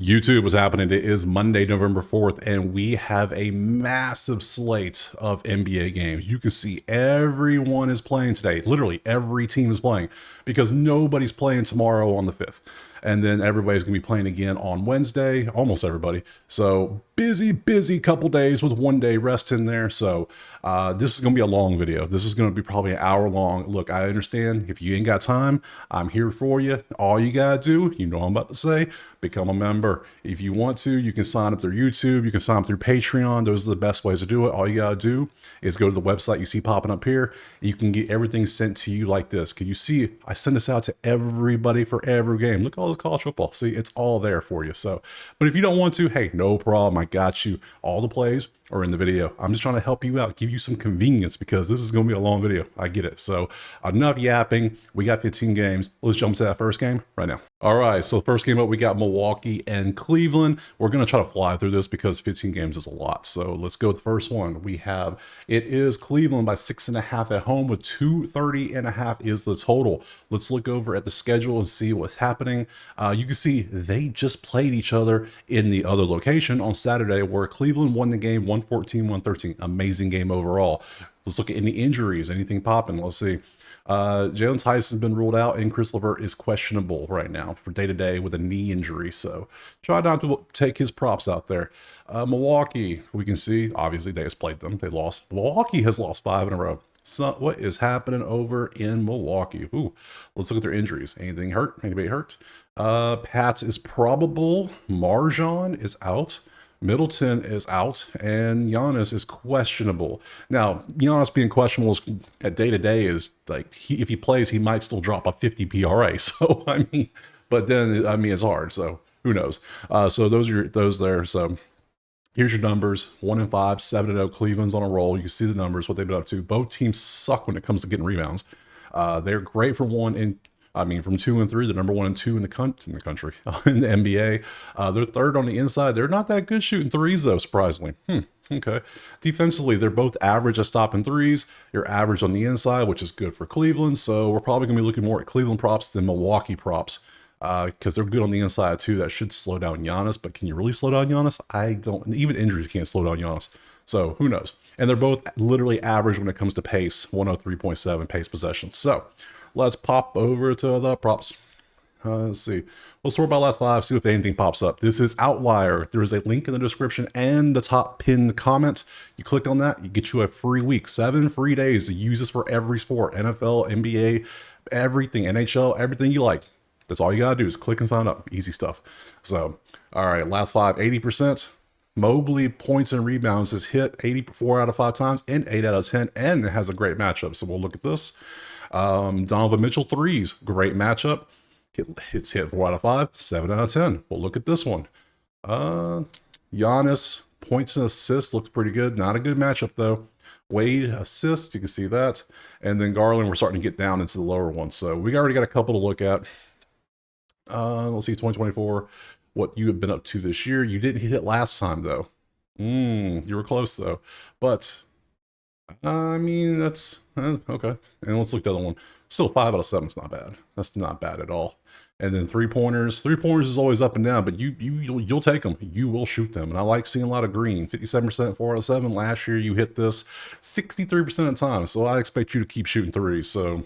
YouTube, what's happening? It is Monday, November 4th, and we have a massive slate of NBA games. You can see everyone is playing today. Literally every team is playing because nobody's playing tomorrow on the 5th. And then everybody's going to be playing again on Wednesday, almost everybody. So busy couple days with 1 day rest in there. So this is going to be a long video. This is going to be probably an hour long. Look, I understand if you ain't got time, I'm here for you. All you got to do, you know what I'm about to say, become a member. If you want to, you can sign up through YouTube. You can sign up through Patreon. Those are the best ways to do it. All you got to do is go to the website you see popping up here. You can get everything sent to you like this. Can you see? I send this out to everybody for every game. Look at all this college football. See, it's all there for you. So, but if you don't want to, hey, no problem. I got you. All the plays are in the video. I'm just trying to help you out, give you some convenience because this is going to be a long video. I get it. So enough yapping. We got 15 games. Let's jump to that first game right now. All right. So first game up, we got Milwaukee and Cleveland. We're going to try to fly through this because 15 games is a lot. So let's go with the first one. It is Cleveland by 6.5 at home with 230.5 is the total. Let's look over at the schedule and see what's happening. You can see they just played each other in the other location on Saturday where Cleveland won the game 114-113. Amazing game overall. Let's look at any injuries, anything popping. Let's see. Jalen Tyson's been ruled out, and Chris Levert is questionable right now for day-to-day with a knee injury. So try not to take his props out there. Milwaukee, we can see, obviously they just played them. They lost. Milwaukee has lost 5 in a row. So what is happening over in Milwaukee? Ooh, let's look at their injuries. Anything hurt? Anybody hurt? Pats is probable. Marjan is out. Middleton is out, and Giannis is questionable. Now, Giannis being questionable at day-to-day is like, if he plays, he might still drop a 50 PRA. So, I mean, but then, I mean, it's hard. So, who knows? So, those there. So, here's your numbers. 1-5, 7-0. Cleveland's on a roll. You can see the numbers, what they've been up to. Both teams suck when it comes to getting rebounds. They're great from 1 and from 2 and 3, they're number 1 and 2 in the country, in the NBA. They're third on the inside. They're not that good shooting threes, though, surprisingly. Okay. Defensively, they're both average at stopping threes. You're average on the inside, which is good for Cleveland. So we're probably going to be looking more at Cleveland props than Milwaukee props because they're good on the inside, too. That should slow down Giannis. But can you really slow down Giannis? I don't. Even injuries can't slow down Giannis. So who knows? And they're both literally average when it comes to pace, 103.7 pace possession. So let's pop over to the props. Let's see. We'll sort by last 5, see if anything pops up. This is Outlier. There is a link in the description and the top pinned comment. You click on that, you get you a free week, 7 free days to use this for every sport, NFL, NBA, everything, NHL, everything you like. That's all you gotta do is click and sign up. Easy stuff. So, all right, last 5, 80%. Mobley points and rebounds is hit 84 out of 5 times and 8 out of 10, and it has a great matchup. So we'll look at this. Donovan Mitchell threes, great matchup. It's hit 4 out of 5, 7 out of 10. We'll look at this one. Giannis points and assists looks pretty good. Not a good matchup though. Wade assists, you can see that. And then Garland, we're starting to get down into the lower ones. So we already got a couple to look at. Let's see, 2024. What you have been up to this year. You didn't hit it last time though. You were close though. But I mean, that's okay. And let's look at the other one. Still 5 out of 7 is not bad. That's not bad at all. And then 3-pointers. 3-pointers is always up and down, but you'll take them. You will shoot them. And I like seeing a lot of green. 57%, 4 out of 7. Last year you hit this 63% of the time. So I expect you to keep shooting threes. So,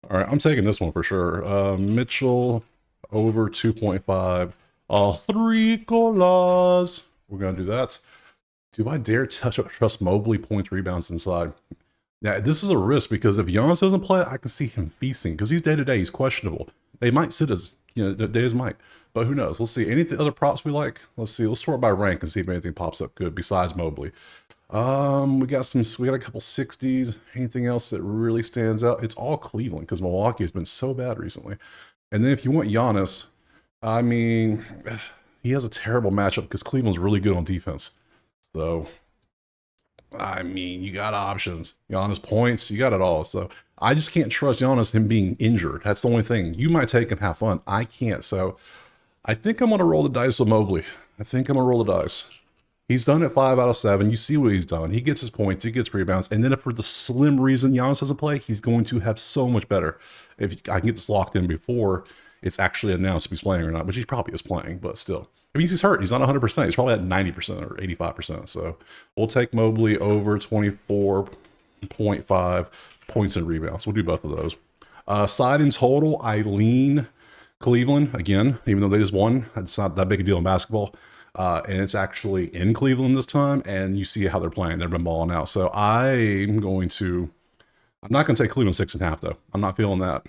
all right, I'm taking this one for sure. Mitchell over 2.5. 3 colas. We're gonna do that. Do I dare trust Mobley points, rebounds inside? Yeah, this is a risk because if Giannis doesn't play, I can see him feasting because he's day-to-day. He's questionable. They might sit as, days might, but who knows? We'll see. Any other props we like? Let's see. Let's sort by rank and see if anything pops up good besides Mobley. We got a couple 60s. Anything else that really stands out? It's all Cleveland because Milwaukee has been so bad recently. And then if you want Giannis, I mean, he has a terrible matchup because Cleveland's really good on defense. So, I mean, you got options. Giannis points, you got it all. So, I just can't trust Giannis, him being injured. That's the only thing. You might take him, have fun. I can't. So, I think I'm going to roll the dice with Mobley. I think I'm going to roll the dice. He's done it 5 out of 7. You see what he's done. He gets his points. He gets rebounds. And then if for the slim reason Giannis doesn't play, he's going to have so much better. If I can get this locked in before, it's actually announced if he's playing or not, which he probably is playing, but still. I mean, he's hurt. He's not 100%. He's probably at 90% or 85%. So we'll take Mobley over 24.5 points and rebounds. We'll do both of those. Side in total, I lean Cleveland again, even though they just won. It's not that big a deal in basketball. And it's actually in Cleveland this time, and you see how they're playing. They've been balling out. So I'm not going to take Cleveland 6.5 though. I'm not feeling that.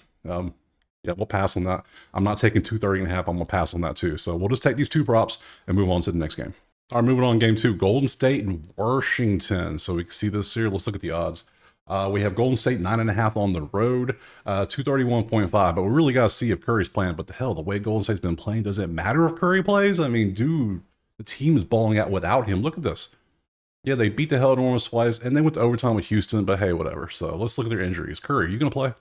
Yeah, we'll pass on that. I'm not taking 230.5. I'm going to pass on that too. So we'll just take these two props and move on to the next game. All right, moving on, game 2, Golden State and Washington. So we can see this here. Let's look at the odds. We have Golden State 9.5 on the road, 231.5. But we really got to see if Curry's playing. But the hell, the way Golden State's been playing, does it matter if Curry plays? I mean, dude, the team is balling out without him. Look at this. Yeah, they beat the hell out of Orleans twice, and they went to overtime with Houston. But hey, whatever. So let's look at their injuries. Curry, you gonna play?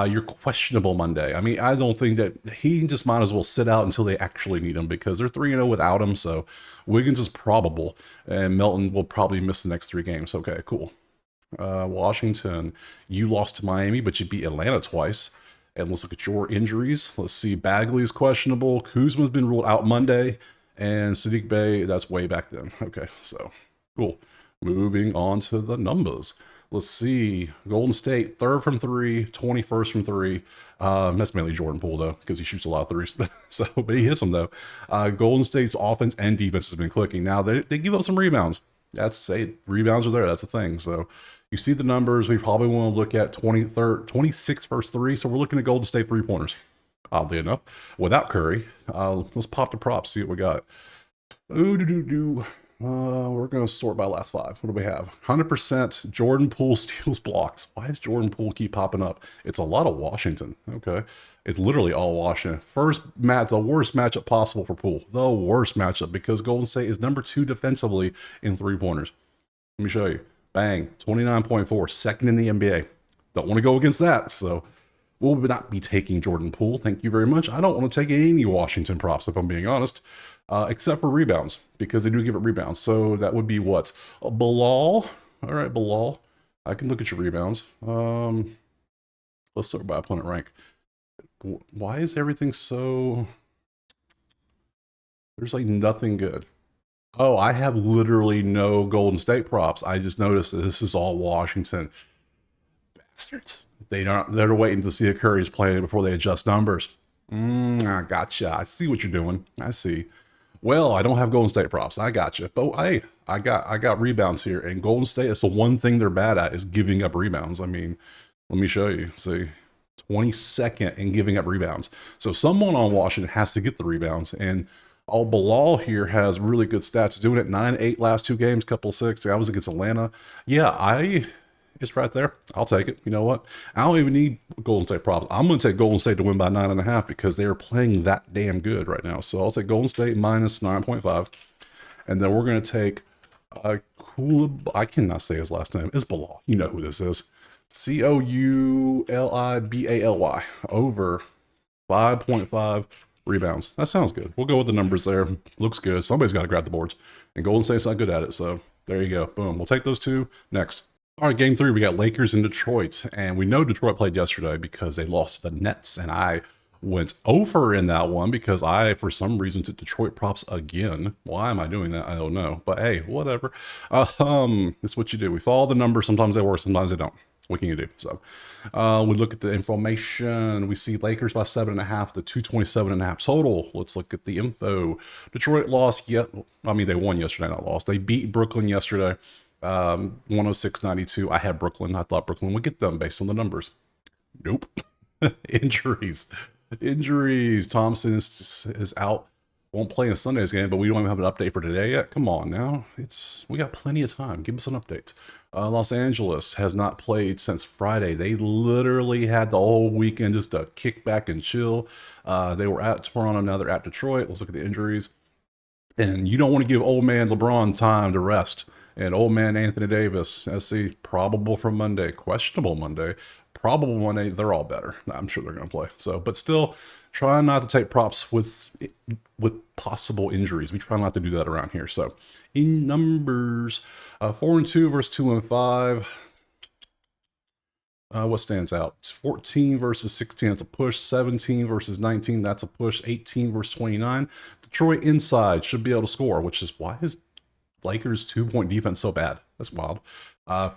You're questionable Monday. I mean, I don't think that he just might as well sit out until they actually need him because they're 3-0 without him. So Wiggins is probable, and Melton will probably miss the next 3 games. Okay, cool. Washington, you lost to Miami, but you beat Atlanta twice. And let's look at your injuries. Let's see. Bagley is questionable. Kuzma's been ruled out Monday, and Sadiq Bey, that's way back then. Okay, so cool. Moving on to the numbers. Let's see. Golden State, 3rd from 3, 21st from 3. That's mainly Jordan Poole, though, because he shoots a lot of threes. So, but he hits them, though. Golden State's offense and defense has been clicking. Now, they give up some rebounds. Rebounds are there. That's a thing. So, you see the numbers. We probably want to look at 26 versus 3. So, we're looking at Golden State 3-pointers, oddly enough, without Curry. Let's pop the props, see what we got. We're going to sort by last 5. What do we have? 100% Jordan Poole steals blocks. Why does Jordan Poole keep popping up? It's a lot of Washington. Okay. It's literally all Washington. First match, the worst matchup possible for Poole. The worst matchup because Golden State is number 2 defensively in 3-pointers. Let me show you. Bang. 29.4. Second in the NBA. Don't want to go against that. So we'll not be taking Jordan Poole. Thank you very much. I don't want to take any Washington props, if I'm being honest. Except for rebounds, because they do give it rebounds. So that would be what? Bilal. All right, Bilal. I can look at your rebounds. Let's start by opponent rank. Why is everything so... There's like nothing good. Oh, I have literally no Golden State props. I just noticed that this is all Washington. Bastards. They're waiting to see if Curry's playing before they adjust numbers. I gotcha. I see what you're doing. I see. Well, I don't have Golden State props. I gotcha. But hey, I got rebounds here. And Golden State, that's the one thing they're bad at is giving up rebounds. I mean, let me show you. See, 22nd in giving up rebounds. So someone on Washington has to get the rebounds. And Bilal here has really good stats. Doing it 9-8 last 2 games, couple 6. I was against Atlanta. Yeah, it's right there. I'll take it. You know what? I don't even need Golden State props. I'm going to take Golden State to win by 9.5 because they are playing that damn good right now. So I'll take Golden State minus 9.5. And then we're going to take I cannot say his last name. It's Bilal. You know who this is. Coulibally over 5.5 rebounds. That sounds good. We'll go with the numbers there. Looks good. Somebody's got to grab the boards. And Golden State's not good at it. So there you go. Boom. We'll take those 2 next. All right, game 3, we got Lakers in Detroit, and we know Detroit played yesterday because they lost the Nets, and I went over in that one because I, for some reason, took Detroit props again. Why am I doing that? I don't know, but hey, whatever. That's what you do. We follow the numbers. Sometimes they work, sometimes they don't. What can you do? So we look at the information. We see Lakers by 7.5, the 227.5 total. Let's look at the info. Detroit lost yet. I mean, they won yesterday, not lost. They beat Brooklyn yesterday. 106.92. I had Brooklyn. I thought Brooklyn would get them based on the numbers. Nope. Injuries. Thompson is out. Won't play in Sunday's game, but we don't even have an update for today yet. Come on now. We got plenty of time. Give us an update. Los Angeles has not played since Friday. They literally had the whole weekend just to kick back and chill. They were at Toronto, now they're at Detroit. Let's look at the injuries. And you don't want to give old man LeBron time to rest. And old man Anthony Davis, let's see, probable for Monday, questionable Monday, probable Monday. They're all better. I'm sure they're going to play. So, but still, try not to take props with possible injuries. We try not to do that around here. So, in numbers, 4-2 versus 2-5. What stands out? 14 versus 16, that's a push. 17 versus 19, that's a push. 18 versus 29. Detroit inside should be able to score, which is why his Lakers 2-point defense so bad. That's wild.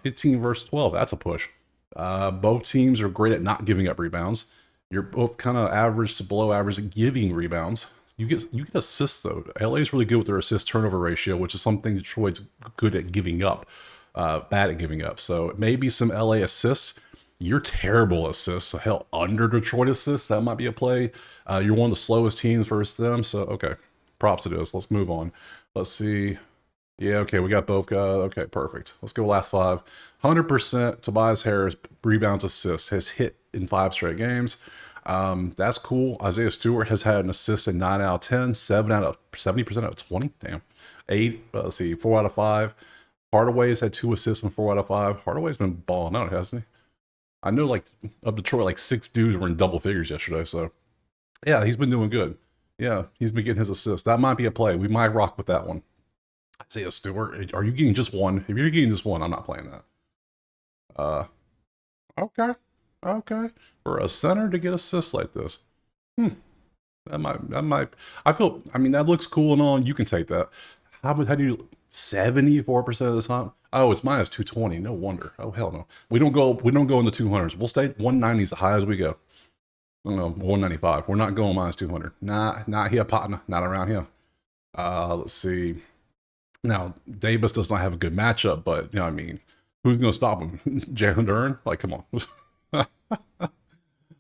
15 versus 12, that's a push. Both teams are great at not giving up rebounds. You're both kind of average to below average at giving rebounds. You get assists though. LA is really good with their assist turnover ratio, which is something Detroit's good at giving up, bad at giving up. So maybe some LA assists. You're terrible at assists. So hell, under Detroit assists, that might be a play. You're one of the slowest teams versus them. So okay, props to this. Let's move on. Let's see. Yeah, okay, we got both guys. Okay, perfect. Let's go last 5. 100% Tobias Harris rebounds assists has hit in 5 straight games. That's cool. Isaiah Stewart has had an assist in 9 out of 10, 7 out of 70% out of 20. Damn. 8, let's see, 4 out of 5. Hardaway's had 2 assists in 4 out of 5. Hardaway's been balling out, hasn't he? I know, like, of Detroit, like 6 dudes were in double figures yesterday, so yeah, he's been doing good. Yeah, he's been getting his assists. That might be a play. We might rock with that one. Isaiah Stewart, are you getting just one? If you're getting just one, I'm not playing that. Okay. Okay. For a center to get assists like this. That might, I mean, that looks cool and all. You can take that. How do you, 74% of the time? Oh, it's minus 220. No wonder. Oh, hell no. We don't go in the 200s. We'll stay 190 as high as we go. No, 195. We're not going minus 200. Not here, partner. Not around here. Let's see. Now, Davis does not have a good matchup, but, you know what I mean, who's going to stop him? Jalen Duren? Like, come on.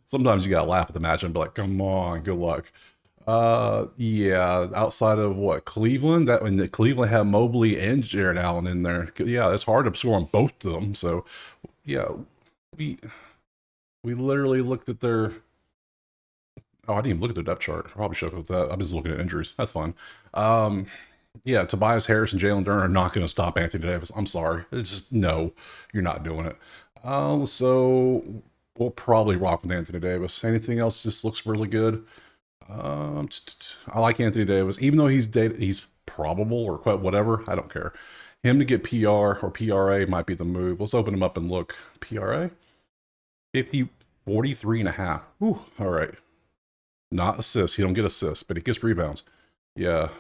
Sometimes you got to laugh at the matchup and be like, come on, good luck. Yeah, outside of what, Cleveland? That when Cleveland had Mobley and Jared Allen in there. Yeah, it's hard to score on both of them. So, yeah, we literally looked at their... Oh, I didn't even look at their depth chart. I probably should have looked at that. I'm just looking at injuries. That's fine. Yeah, Tobias Harris and Jalen Duren are not going to stop Anthony Davis. I'm sorry. It's just, no, you're not doing it. So we'll probably rock with Anthony Davis. Anything else just looks really good. I like Anthony Davis, even though he's probable or quite whatever. I don't care. Him to get PR or PRA might be the move. Let's open him up and look. PRA 43.5. Ooh, all right. Not assists. He don't get assists, but he gets rebounds. Yeah,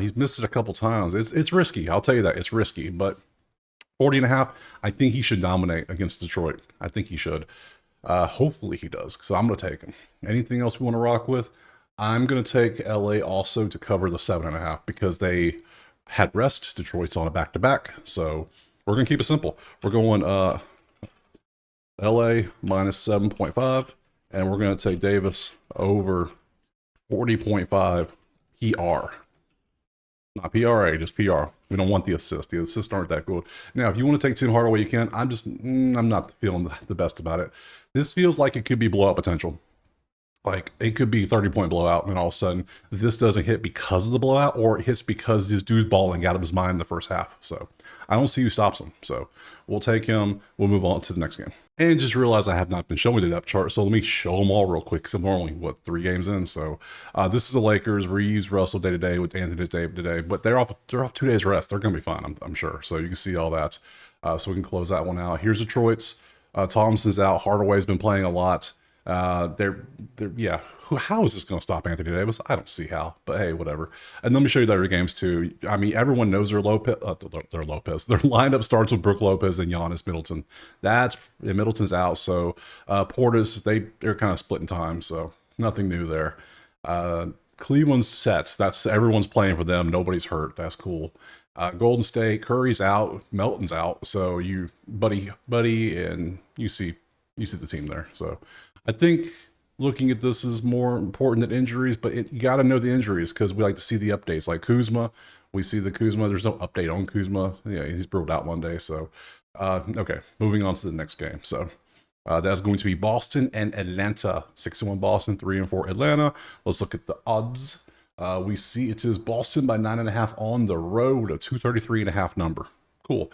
he's missed it a couple times. It's risky. I'll tell you that. It's risky, but 40.5, I think he should dominate against Detroit. I think he should. Hopefully he does, so I'm going to take him. Anything else we want to rock with? I'm going to take LA also to cover the 7.5 because they had rest. Detroit's on a back-to-back, so we're going to keep it simple. We're going LA minus 7.5, and we're going to take Davis over 40.5 PR. Not PRA, just PR. We don't want the assist. The assists aren't that good. Now, if you want to take Tim Hardaway, you can. I'm not feeling the best about it. This feels like it could be blowout potential. Like, it could be 30-point blowout, and all of a sudden, this doesn't hit because of the blowout, or it hits because this dude's balling out of his mind in the first half. So, I don't see who stops him. So, we'll take him. We'll move on to the next game. And just realize I have not been showing the depth chart, so let me show them all real quick, because I'm only, 3 games in? So, this is the Lakers. Reeves, Russell day-to-day with Anthony today, but they're off 2 days rest. They're going to be fine, I'm sure. So, you can see all that. So, we can close that one out. Here's Detroit's. Thompson's out. Hardaway's been playing a lot. Yeah. How is this going to stop Anthony Davis? I don't see how, but hey, whatever. And let me show you the other games too. I mean, everyone knows their Lopez. Their lineup starts with Brook Lopez and Giannis Middleton. Middleton's out, so Portis they're kind of splitting time, so nothing new there. Cleveland's sets. That's everyone's playing for them. Nobody's hurt. That's cool. Golden State, Curry's out, Melton's out. So you, buddy, and you see the team there. So I think looking at this is more important than injuries, but you got to know the injuries because we like to see the updates. Like Kuzma, we see the Kuzma. There's no update on Kuzma. Yeah, he's ruled out Monday. So, okay, moving on to the next game. So that's going to be Boston and Atlanta. 6-1 Boston, 3-4 Atlanta. Let's look at the odds. We see it is Boston by 9.5 on the road, a 233.5 number. Cool.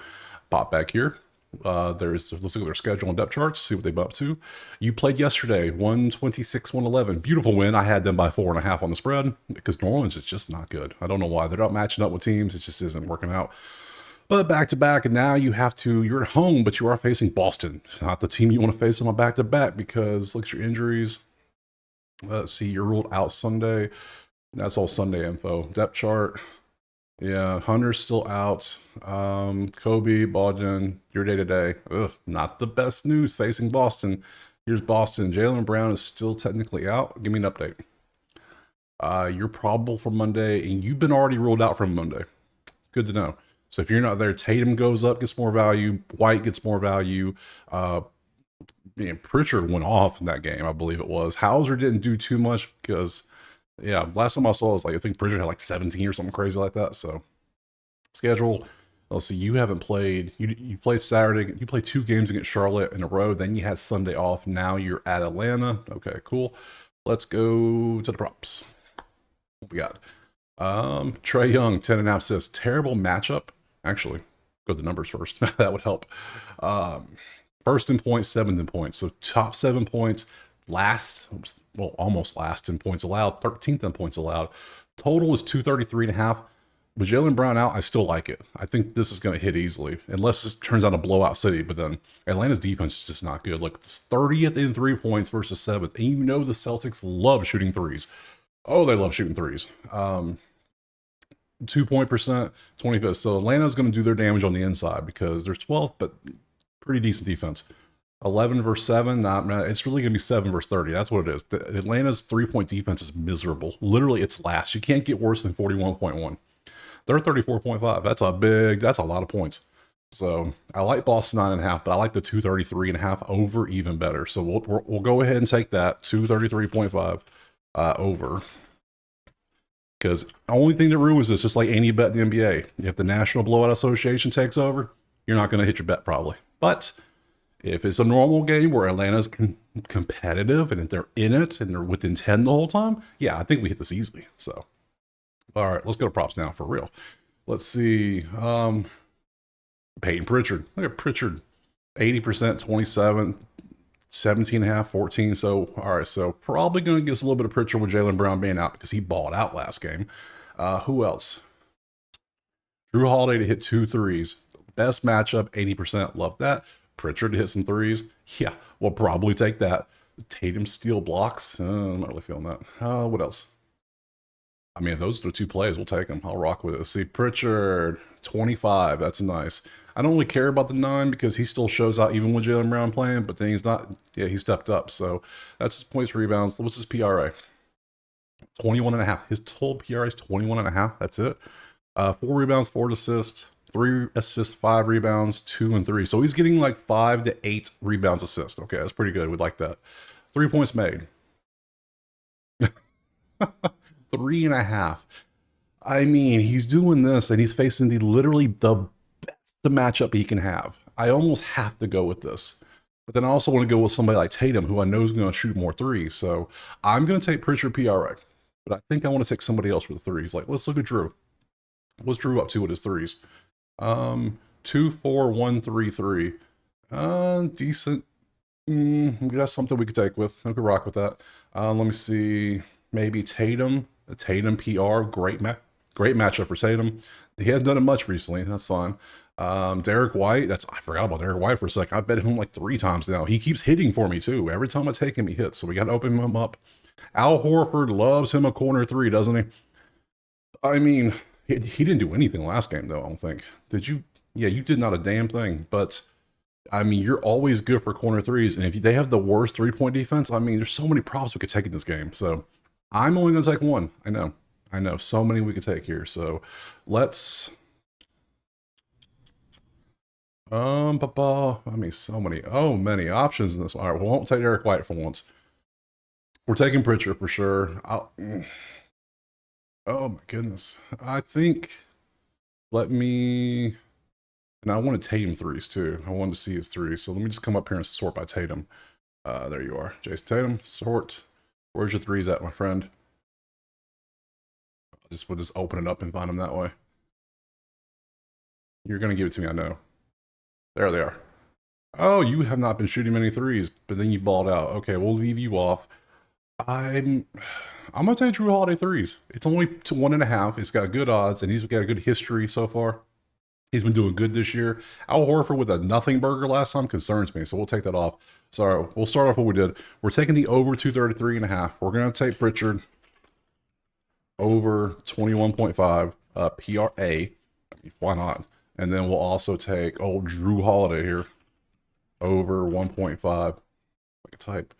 Pop back here. Let's look at their schedule and depth charts, see what they've been up to. You played yesterday, 126-111. Beautiful win. I had them by 4.5 on the spread because New Orleans is just not good. I don't know why. They're not matching up with teams. It just isn't working out. But back to back, and now you're at home, but you are facing Boston. Not the team you want to face on a back to back because look at your injuries. Let's see, you're ruled out Sunday. That's all Sunday info. Depth chart. Yeah, Hunter's still out. Kobe, Bogdan, your day to day. Ugh, not the best news facing Boston. Here's Boston. Jaylen Brown is still technically out. Give me an update. You're probable for Monday, and you've been already ruled out from Monday. It's good to know. So if you're not there, Tatum goes up, gets more value. White gets more value. Pritchard went off in that game, I believe it was. Hauser didn't do too much because, yeah, last time I saw it was like, I think Pritchard had like 17 or something crazy like that. So schedule. Let's see, you haven't played. You played Saturday. You played 2 games against Charlotte in a row. Then you had Sunday off. Now you're at Atlanta. Okay, cool. Let's go to the props. What we got? Trae Young, 10.5 assists. Terrible matchup. Actually, go to the numbers first. That would help. First in points, 7th in points. So top 7 points, almost last in points allowed, 13th in points allowed. Total is 233.5. With Jaylen Brown out, I still like it. I think this is going to hit easily, unless this turns out a blowout city. But then Atlanta's defense is just not good. Like it's 30th in 3 points versus 7th. And you know the Celtics love shooting threes. Oh, they love shooting threes. 2-point percent, 25th. So Atlanta's going to do their damage on the inside because they're 12th, but pretty decent defense. 11 versus 7. It's really going to be 7 versus 30. That's what it is. Atlanta's 3-point defense is miserable. Literally, it's last. You can't get worse than 41.1. They're 34.5. That's a lot of points. So I like Boston 9.5, but I like the 233.5 over even better. So we'll go ahead and take that 233.5 over. Because the only thing that ruins this, just like any bet in the NBA, if the National Blowout Association takes over, you're not going to hit your bet probably. But if it's a normal game where Atlanta's competitive and if they're in it and they're within 10 the whole time, yeah, I think we hit this easily. So, all right, let's go to props now for real. Let's see. Peyton Pritchard. Look at Pritchard. 80%, 27, 17.5, 14. So, all right, so probably going to get us a little bit of Pritchard with Jaylen Brown being out because he balled out last game. Who else? Drew Holiday to hit 2 threes. Best matchup, 80%. Love that. Pritchard to hit some threes. Yeah, we'll probably take that. Tatum steal blocks. I'm not really feeling that. What else? I mean, if those are the 2 plays, we'll take them. I'll rock with it. See, Pritchard, 25. That's nice. I don't really care about the 9 because he still shows out even with Jaylen Brown playing, but then he's not. Yeah, he stepped up. So that's his points, rebounds. What's his PRA? 21.5. His total PRA is 21.5. That's it. 4 rebounds, 4 assists, 3 assists, 5 rebounds, 2 and 3. So he's getting like 5 to 8 rebounds assist. Okay, that's pretty good. We'd like that. 3 points made. 3.5. I mean, he's doing this and he's facing literally the best matchup he can have. I almost have to go with this. But then I also want to go with somebody like Tatum, who I know is going to shoot more threes. So I'm going to take Pritchard PRA. But I think I want to take somebody else for the threes. Like, let's look at Drew. What's Drew up to with his threes? 2, 4, 1, 3, 3. Decent. That's something we could take with. I could rock with that. Let me see. Maybe Tatum. Tatum PR. Great matchup for Tatum. He hasn't done it much recently. That's fine. Derek White. I forgot about Derek White for a second. I bet him like 3 times now. He keeps hitting for me too. Every time I take him, he hits. So we got to open him up. Al Horford loves him a corner 3, doesn't he? I mean, he didn't do anything last game, though, I don't think. Did you? Yeah, you did not a damn thing. But, I mean, you're always good for corner 3s. And if they have the worst 3-point defense, I mean, there's so many props we could take in this game. So, I'm only going to take 1. I know. So many we could take here. So, let's... I mean, so many. Oh, many options in this one. All right, we won't take Derek White for once. We're taking Pritchard for sure. Oh my goodness. I think, and I want to Tatum threes too. I wanted to see his threes. So let me just come up here and sort by Tatum. There you are. Jason Tatum, sort. Where's your threes at, my friend? We'll just open it up and find them that way. You're going to give it to me, I know. There they are. Oh, you have not been shooting many threes, but then you balled out. Okay, we'll leave you off. I'm gonna take Drew Holiday threes. It's only to 1.5. It's got good odds, and he's got a good history so far. He's been doing good this year. Al Horford with a nothing burger last time concerns me, so we'll take that off. So we'll start off what we did. We're taking the over 233.5. We're going to take Pritchard over 21.5 PRA. I mean, why not? And then we'll also take old Drew Holiday here over 1.5. Like a type.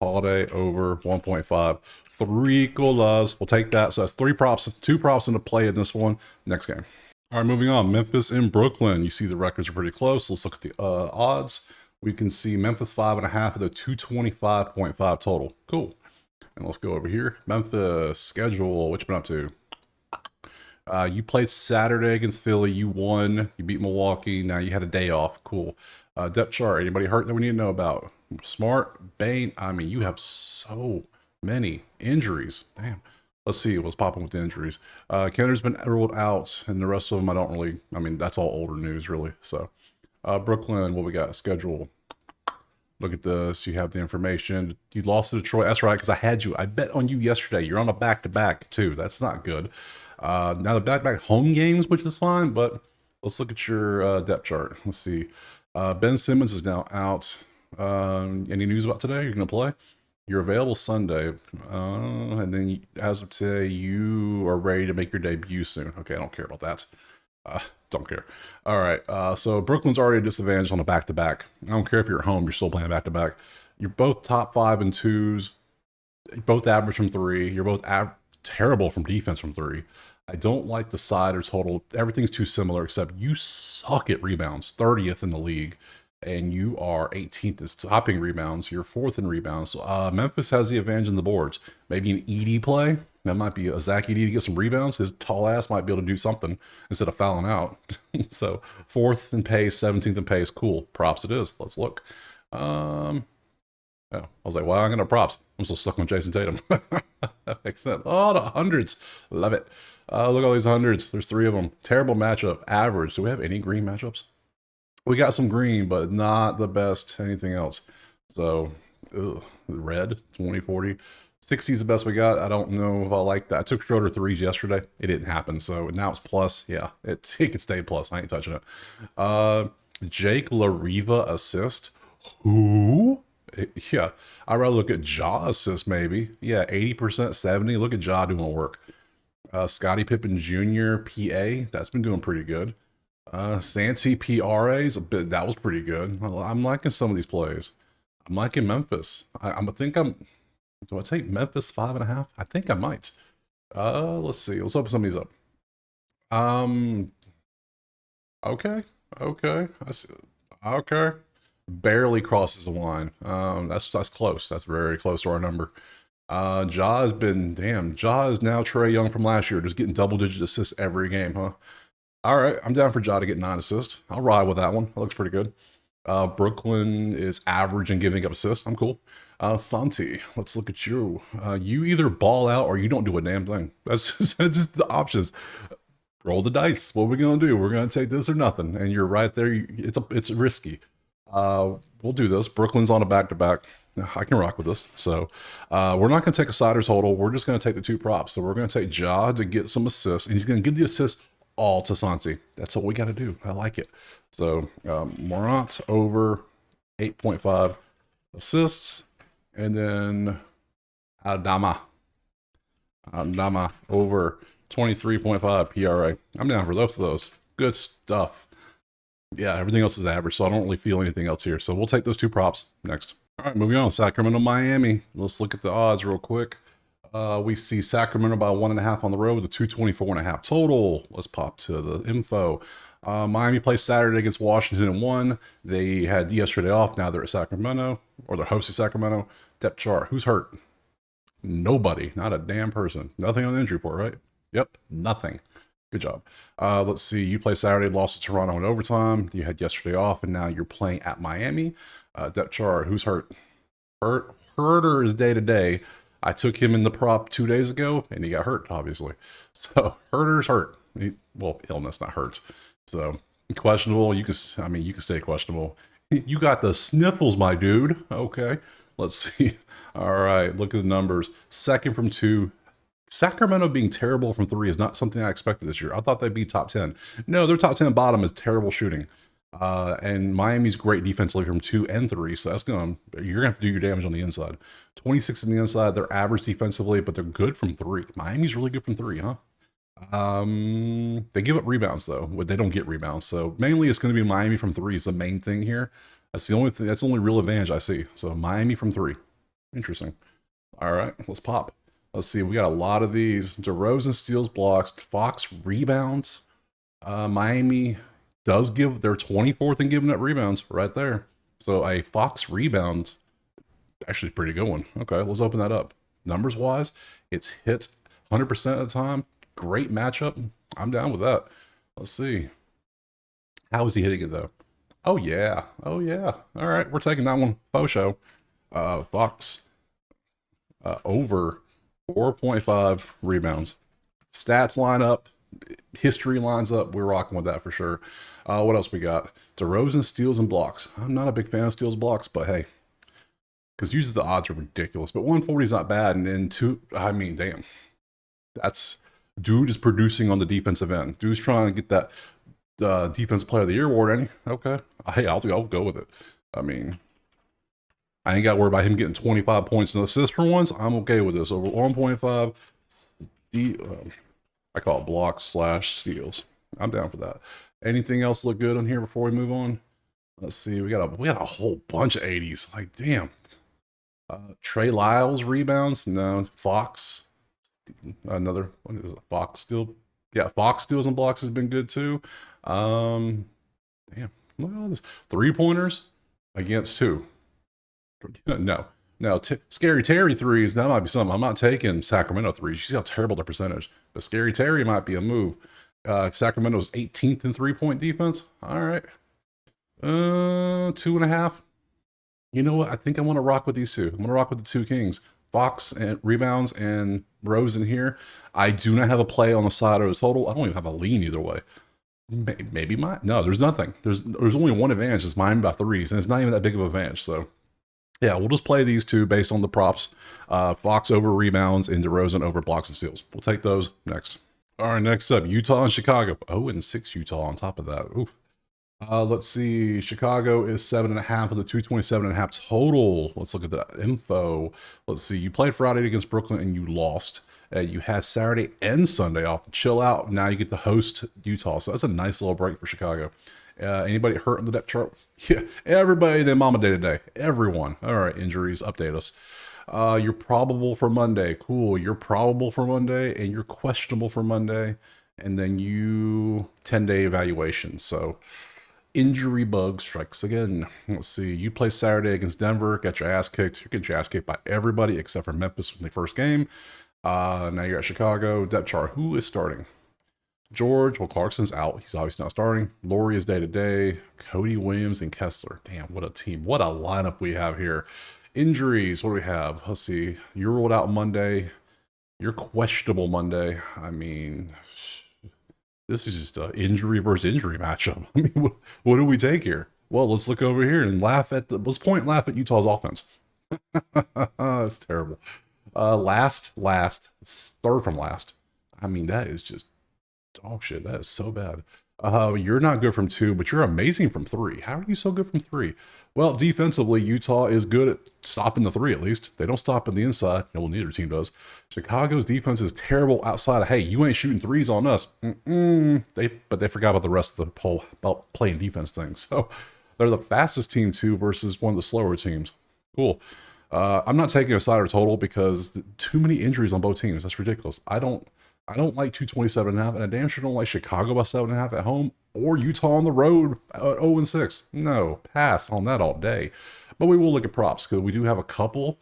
Holiday over 1.5. 3 colas. We'll take that. So that's 3 props, 2 props into play in this one. Next game. All right, moving on. Memphis and Brooklyn. You see the records are pretty close. Let's look at the odds. We can see Memphis 5.5 at a 225.5 total. Cool. And let's go over here. Memphis schedule. What you been up to? You played Saturday against Philly. You won. You beat Milwaukee. Now you had a day off. Cool. Depth chart. Anybody hurt that we need to know about? Smart, Bane. I mean, you have so many injuries. Damn. Let's see what's popping with the injuries. Kenner's been ruled out, and the rest of them I don't really. I mean, that's all older news, really. So, Brooklyn. What we got? Schedule. Look at this. You have the information. You lost to Detroit. That's right, because I had you. I bet on you yesterday. You're on a back-to-back, too. That's not good. Now the back-to-back home games, which is fine, but let's look at your depth chart. Let's see. Ben Simmons is now out. Any news about today? You're going to play? You're available Sunday. And then as of today, you are ready to make your debut soon. Okay, I don't care about that. Don't care. All right. So Brooklyn's already a disadvantage on a back-to-back. I don't care if you're at home, you're still playing back-to-back. You're both top 5 and 2s. You're both average from 3. You're both terrible from defense from 3. I don't like the side or total. Everything's too similar, except you suck at rebounds, 30th in the league, and you are 18th in stopping rebounds. You're 4th in rebounds. Memphis has the advantage in the boards. Maybe an ED play. That might be a Zach ED to get some rebounds. His tall ass might be able to do something instead of fouling out. So 4th in pace, 17th in pace. Cool. Props it is. Let's look. Oh, I was like, well, I'm going to props. I'm still stuck on Jason Tatum. That makes sense. Oh, the hundreds. Love it. Look at all these hundreds. There's 3 of them. Terrible matchup. Average. Do we have any green matchups? We got some green, but not the best anything else. So, red, 2040. 60 is the best we got. I don't know if I like that. I took Schroeder 3s yesterday. It didn't happen, so now it's plus. Yeah, it can stay plus. I ain't touching it. Jake LaRiva assist. Who? Yeah, I'd rather look at Ja assist maybe. Yeah, 80%, 70. Look at Ja doing work. Scottie Pippen Jr. PA. That's been doing pretty good. Santi PRA's a bit. That was pretty good. I'm liking some of these plays. I'm liking Memphis. Do I take Memphis 5.5? I think I might. Let's see. Let's open some of these up. Okay. I see. Okay. Barely crosses the line. That's close. That's very close to our number. Ja has been, damn, Ja is now Trae Young from last year, just getting double-digit assists every game, huh? All right, I'm down for Ja to get 9 assists. I'll ride with that one. That looks pretty good. Brooklyn is average in giving up assists. I'm cool. Santi, let's look at you. You either ball out or you don't do a damn thing. That's just the options. Roll the dice. What are we going to do? We're going to take this or nothing. And you're right there. It's risky. We'll do this. Brooklyn's on a back-to-back. I can rock with this. So we're not going to take a side or total. We're just going to take the 2 props. So we're going to take Ja to get some assists. And he's going to give the assist all to Santi. That's what we got to do. I like it. So Morant over 8.5 assists. And then Adama over 23.5 PRA. I'm down for both of those. Good stuff. Yeah, everything else is average, so I don't really feel anything else here. So we'll take those 2 props next. All right, moving on. Sacramento, Miami. Let's look at the odds real quick. We see Sacramento by 1.5 on the road with a 224.5 total. Let's pop to the info. Miami plays Saturday against Washington and won. They had yesterday off. Now they're at Sacramento, or they're hosting Sacramento. Depth chart. Who's hurt? Nobody. Not a damn person. Nothing on the injury report, right? Yep, nothing. Good job. Let's see. You play Saturday, lost to Toronto in overtime. You had yesterday off, and now you're playing at Miami. Depth chart. Who's hurt? Herter is day to day. I took him in the prop 2 days ago, and he got hurt, obviously. So Herter's hurt. Illness, not hurt. So questionable. You can stay questionable. You got the sniffles, my dude. Okay. Let's see. All right. Look at the numbers. 2nd from 2. Sacramento being terrible from three is not something I expected this year. I thought they'd be top 10. No, their top 10 bottom is terrible shooting. And Miami's great defensively from 2 and 3, so you're gonna have to do your damage on the inside. 26 on the inside, they're average defensively, but they're good from 3. Miami's really good from 3, huh? They give up rebounds though, but they don't get rebounds. So mainly it's going to be Miami from 3 is the main thing here. That's the only thing. That's the only real advantage I see. So Miami from 3, interesting. All right, let's pop. Let's see. We got a lot of these. DeRozan steals, blocks. Fox rebounds. Miami does give. They're 24th in giving up rebounds right there. So a Fox rebound, actually pretty good one. Okay, let's open that up. Numbers wise, it's hit 100% of the time. Great matchup. I'm down with that. Let's see. How is he hitting it though? Oh yeah. Oh yeah. All right, we're taking that one. Faux show. Fox over 4.5 rebounds. Stats line up. History lines up. We're rocking with that for sure. What else we got? DeRozan steals and blocks. I'm not a big fan of steals blocks, but hey, because usually the odds are ridiculous. But 140 is not bad, and then I mean, damn, that's. Dude is producing on the defensive end. Dude's trying to get that defense player of the year award. Any? Okay. Hey, I'll go with it. I mean, I ain't got to worry about him getting 25 points and assists for once. I'm okay with this. Over 1.5, I call it blocks / steals. I'm down for that. Anything else look good on here before we move on? Let's see. We got a whole bunch of 80s. Like, damn. Trey Lyles rebounds. No. Fox. Another one is Fox steal. Yeah, Fox steals and blocks has been good too. Damn, look at all this 3-pointers against 2. No, Scary Terry threes. That might be something. I'm not taking Sacramento threes. You see how terrible their percentage. But Scary Terry might be a move. Sacramento's 18th in 3-point defense. All right, 2.5. You know what? I think I want to rock with these 2. I'm gonna rock with the 2 Kings. Fox and rebounds and Rose in here. I do not have a play on the side of the total. I don't even have a lean either way. Maybe no, there's nothing. There's only one advantage. It's mine by 3s, and it's not even that big of an advantage. So yeah, we'll just play these 2 based on the props. Fox over rebounds and DeRozan over blocks and steals. We'll take those next. All right, next up, Utah and Chicago. 0-6 Utah on top of that. Ooh. Let's see. Chicago is 7.5 of the 227.5 total. Let's look at that info. Let's see. You played Friday against Brooklyn and you lost. You had Saturday and Sunday off to chill out. Now you get to host Utah. So that's a nice little break for Chicago. Anybody hurt on the depth chart? Yeah, everybody did Mama Day today. Everyone. All right, injuries. Update us. You're probable for Monday. Cool. You're probable for Monday and you're questionable for Monday. And then 10-day evaluation. So injury bug strikes again. Let's see. You play Saturday against Denver, got your ass kicked. You're getting your ass kicked by everybody except for Memphis in the first game. Now you're at Chicago. Depth chart. Who is starting? George. Well, Clarkson's out. He's obviously not starting. Laurie is day-to-day. Cody Williams and Kessler. Damn, what a team. What a lineup we have here. Injuries. What do we have? Let's see. You're ruled out Monday. You're questionable Monday. I mean, this is just an injury versus injury matchup. I mean, what do we take here? Well, let's look over here and laugh at Utah's offense. That's terrible. Third from last. I mean, that is just dog shit. That is so bad. You're not good from 2, but you're amazing from 3. How are you so good from 3? Well, defensively, Utah is good at stopping the 3 at least. They don't stop in the inside. Well, neither team does. Chicago's defense is terrible outside of, hey, you ain't shooting 3s on us. But they forgot about the rest of the whole about playing defense thing. So they're the fastest team too versus one of the slower teams. Cool. I'm not taking a side or total because too many injuries on both teams. That's ridiculous. I don't like 227.5, and I damn sure don't like Chicago by 7.5 at home or Utah on the road at 0-6. No, pass on that all day. But we will look at props because we do have a couple.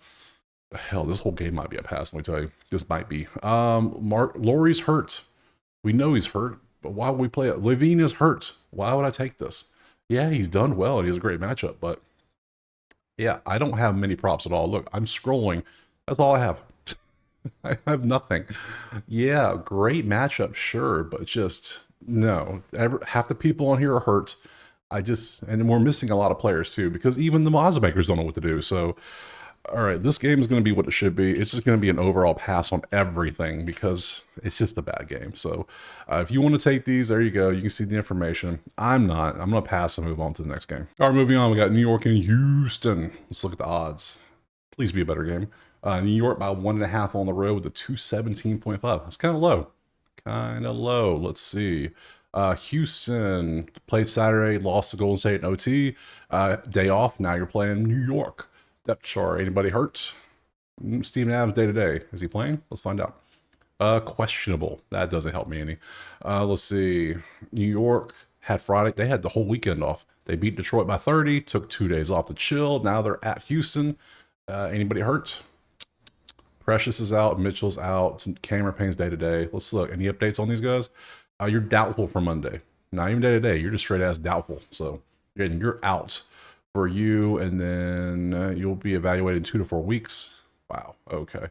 Hell, this whole game might be a pass. Let me tell you, this might be. Laurie's hurt. We know he's hurt, but why would we play it? Levine is hurt. Why would I take this? Yeah, he's done well and he has a great matchup, but yeah, I don't have many props at all. Look, I'm scrolling. That's all I have. I have nothing. Yeah, great matchup, sure, but just no. Half the people on here are hurt. And we're missing a lot of players too because even the odds makers don't know what to do. So All right, this game is going to be what it should be. It's just going to be an overall pass on everything because it's just a bad game. So if you want to take these, there you go. You can see the information. I'm not. I'm going to pass and move on to the next game. All right, moving on. We got New York and Houston. Let's look at the odds. Please be a better game. New York by 1.5 on the road with a 217.5. That's kind of low. Kind of low. Let's see. Houston played Saturday, lost to Golden State in OT. Day off. Now you're playing New York. Depth chart. Anybody hurt? Steven Adams day to day. Is he playing? Let's find out. Questionable. That doesn't help me any. Let's see. New York had Friday. They had the whole weekend off. They beat Detroit by 30. Took 2 days off to chill. Now they're at Houston. Anybody hurt? Precious is out. Mitchell's out. Cameron Payne's day to day. Let's look. Any updates on these guys? You're doubtful for Monday. Not even day to day. You're just straight ass doubtful. So you're out for you, and then you'll be evaluated in 2 to 4 weeks. Wow. Okay.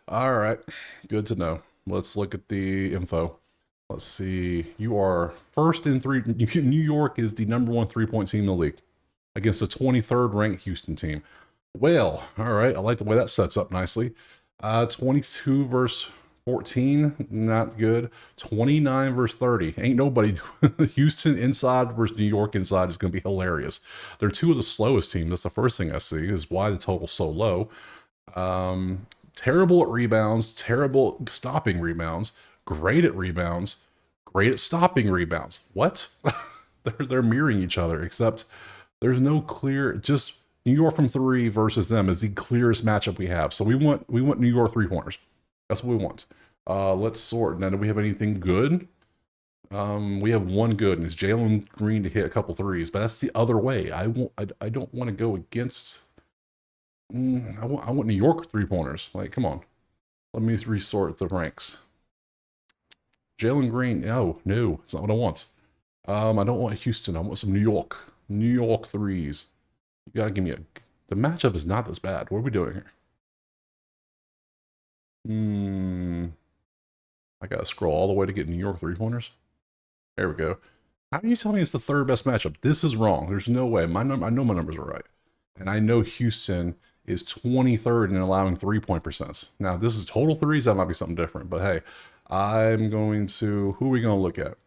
All right. Good to know. Let's look at the info. Let's see. You are first in 3. New York is the #1 3-point team in the league against the 23rd ranked Houston team. Well, all right. I like the way that sets up nicely. 22 versus 14, not good. 29 versus 30. Ain't nobody. Houston inside versus New York inside is going to be hilarious. They're 2 of the slowest teams. That's the first thing I see is why the total's so low. Terrible at rebounds, terrible stopping rebounds, great at rebounds, great at stopping rebounds. What? they're mirroring each other, except there's no clear. Just New York from 3 versus them is the clearest matchup we have. So we want New York 3-pointers. That's what we want. Let's sort. Now, do we have anything good? We have one good, and it's Jalen Green to hit a couple threes, but that's the other way. I don't want to go against. I want New York 3-pointers. Like, come on. Let me resort the ranks. Jalen Green. No, it's not what I want. I don't want Houston. I want some New York. New York threes. You gotta give me the matchup is not this bad. What are we doing here? I gotta scroll all the way to get New York 3-pointers. There we go. How do you tell me it's the 3rd best matchup? This is wrong. There's no way. I know my numbers are right. And I know Houston is 23rd in allowing 3-point percents. Now, this is total threes. That might be something different. But hey, I'm going to... Who are we going to look at?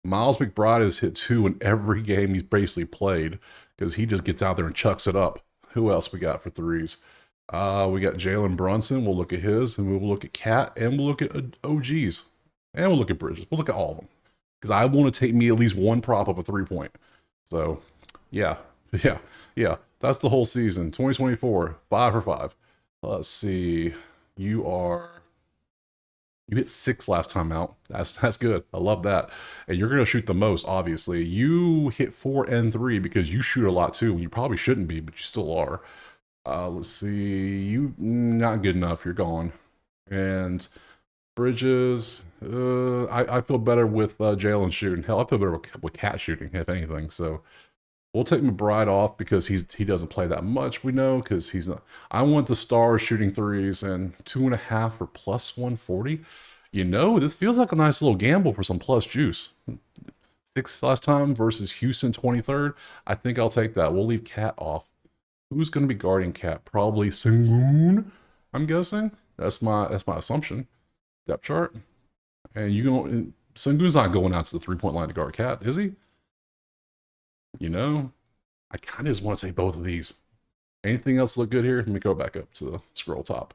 Miles McBride has hit 2 in every game he's basically played because he just gets out there and chucks it up. Who else we got for threes? We got Jalen Brunson. We'll look at his, and we'll look at Cat, and we'll look at OGs, and we'll look at Bridges. We'll look at all of them because I want to take me at least one prop of a 3-point. So, yeah. That's the whole season. 2024, 5 for 5. Let's see. You hit 6 last time out. That's good. I love that. And you're gonna shoot the most, obviously. You hit 4 and 3 because you shoot a lot too. You probably shouldn't be, but you still are. Let's see. You not good enough. You're gone. And Bridges. I feel better with Jalen shooting. Hell, I feel better with Cat shooting, if anything. So we'll take McBride off because he doesn't play that much. We know because he's not. I want the Stars shooting threes and 2.5 for plus 140. You know, this feels like a nice little gamble for some plus juice. 6 last time versus Houston 23rd. I think I'll take that. We'll leave Cat off. Who's going to be guarding Cat? Probably Sengun, I'm guessing. That's my assumption. Depth chart. And Sengun's not going out to the 3-point line to guard Cat, is he? You know, I kind of just want to take both of these. Anything else look good here? Let me go back up to the scroll top.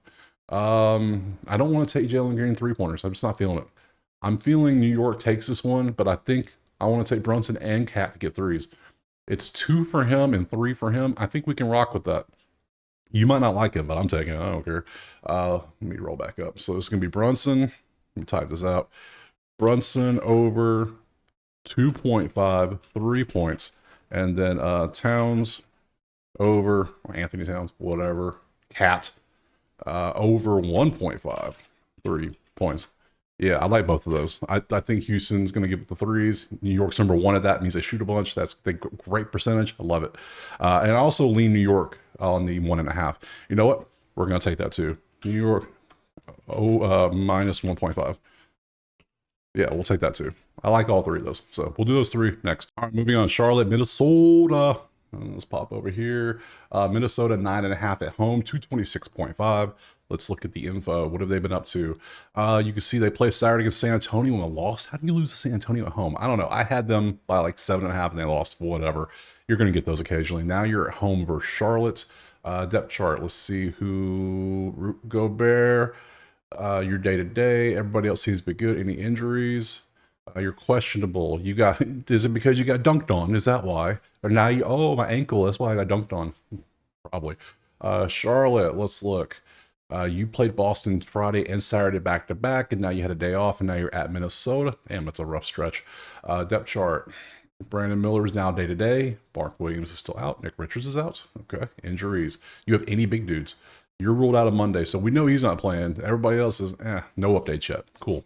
I don't want to take Jalen Green 3-pointers. I'm just not feeling it. I'm feeling New York takes this one, but I think I want to take Brunson and Cat to get threes. It's 2 for him and 3 for him. I think we can rock with that. You might not like it, but I'm taking it. I don't care. Let me roll back up. So it's going to be Brunson. Let me type this out. Brunson over 2.5, 3 points. And then Towns over, or Anthony Towns, whatever. Cat over 1.5, 3 points. Yeah, I like both of those. I think Houston's going to give it the threes. New York's #1 at that. Means they shoot a bunch. That's the great percentage. I love it. And I also lean New York on the 1.5. You know what? We're going to take that too. New York, minus 1.5. Yeah, we'll take that too. I like all 3 of those. So we'll do those 3 next. All right, moving on. Charlotte, Minnesota. Let's pop over here. Minnesota 9.5 at home, 226.5. Let's look at the info. What have they been up to? You can see they play Saturday against San Antonio and lost. How do you lose to San Antonio at home? I don't know. I had them by like 7.5 and they lost. Whatever. You're going to get those occasionally. Now you're at home versus Charlotte. Depth chart. Let's see who Gobert. Your day to day. Everybody else seems to be good. Any injuries? You're questionable. You got, is it because you got dunked on? Is that why? Or now you, oh, my ankle, that's why I got dunked on. Probably. Charlotte, let's look. You played Boston Friday and Saturday back to back, and now you had a day off, and now you're at Minnesota. Damn, that's a rough stretch. Depth chart. Brandon Miller is now day to day. Mark Williams is still out. Nick Richards is out. Okay. Injuries. You have any big dudes? You're ruled out on Monday, so we know he's not playing. Everybody else is, no updates yet. Cool.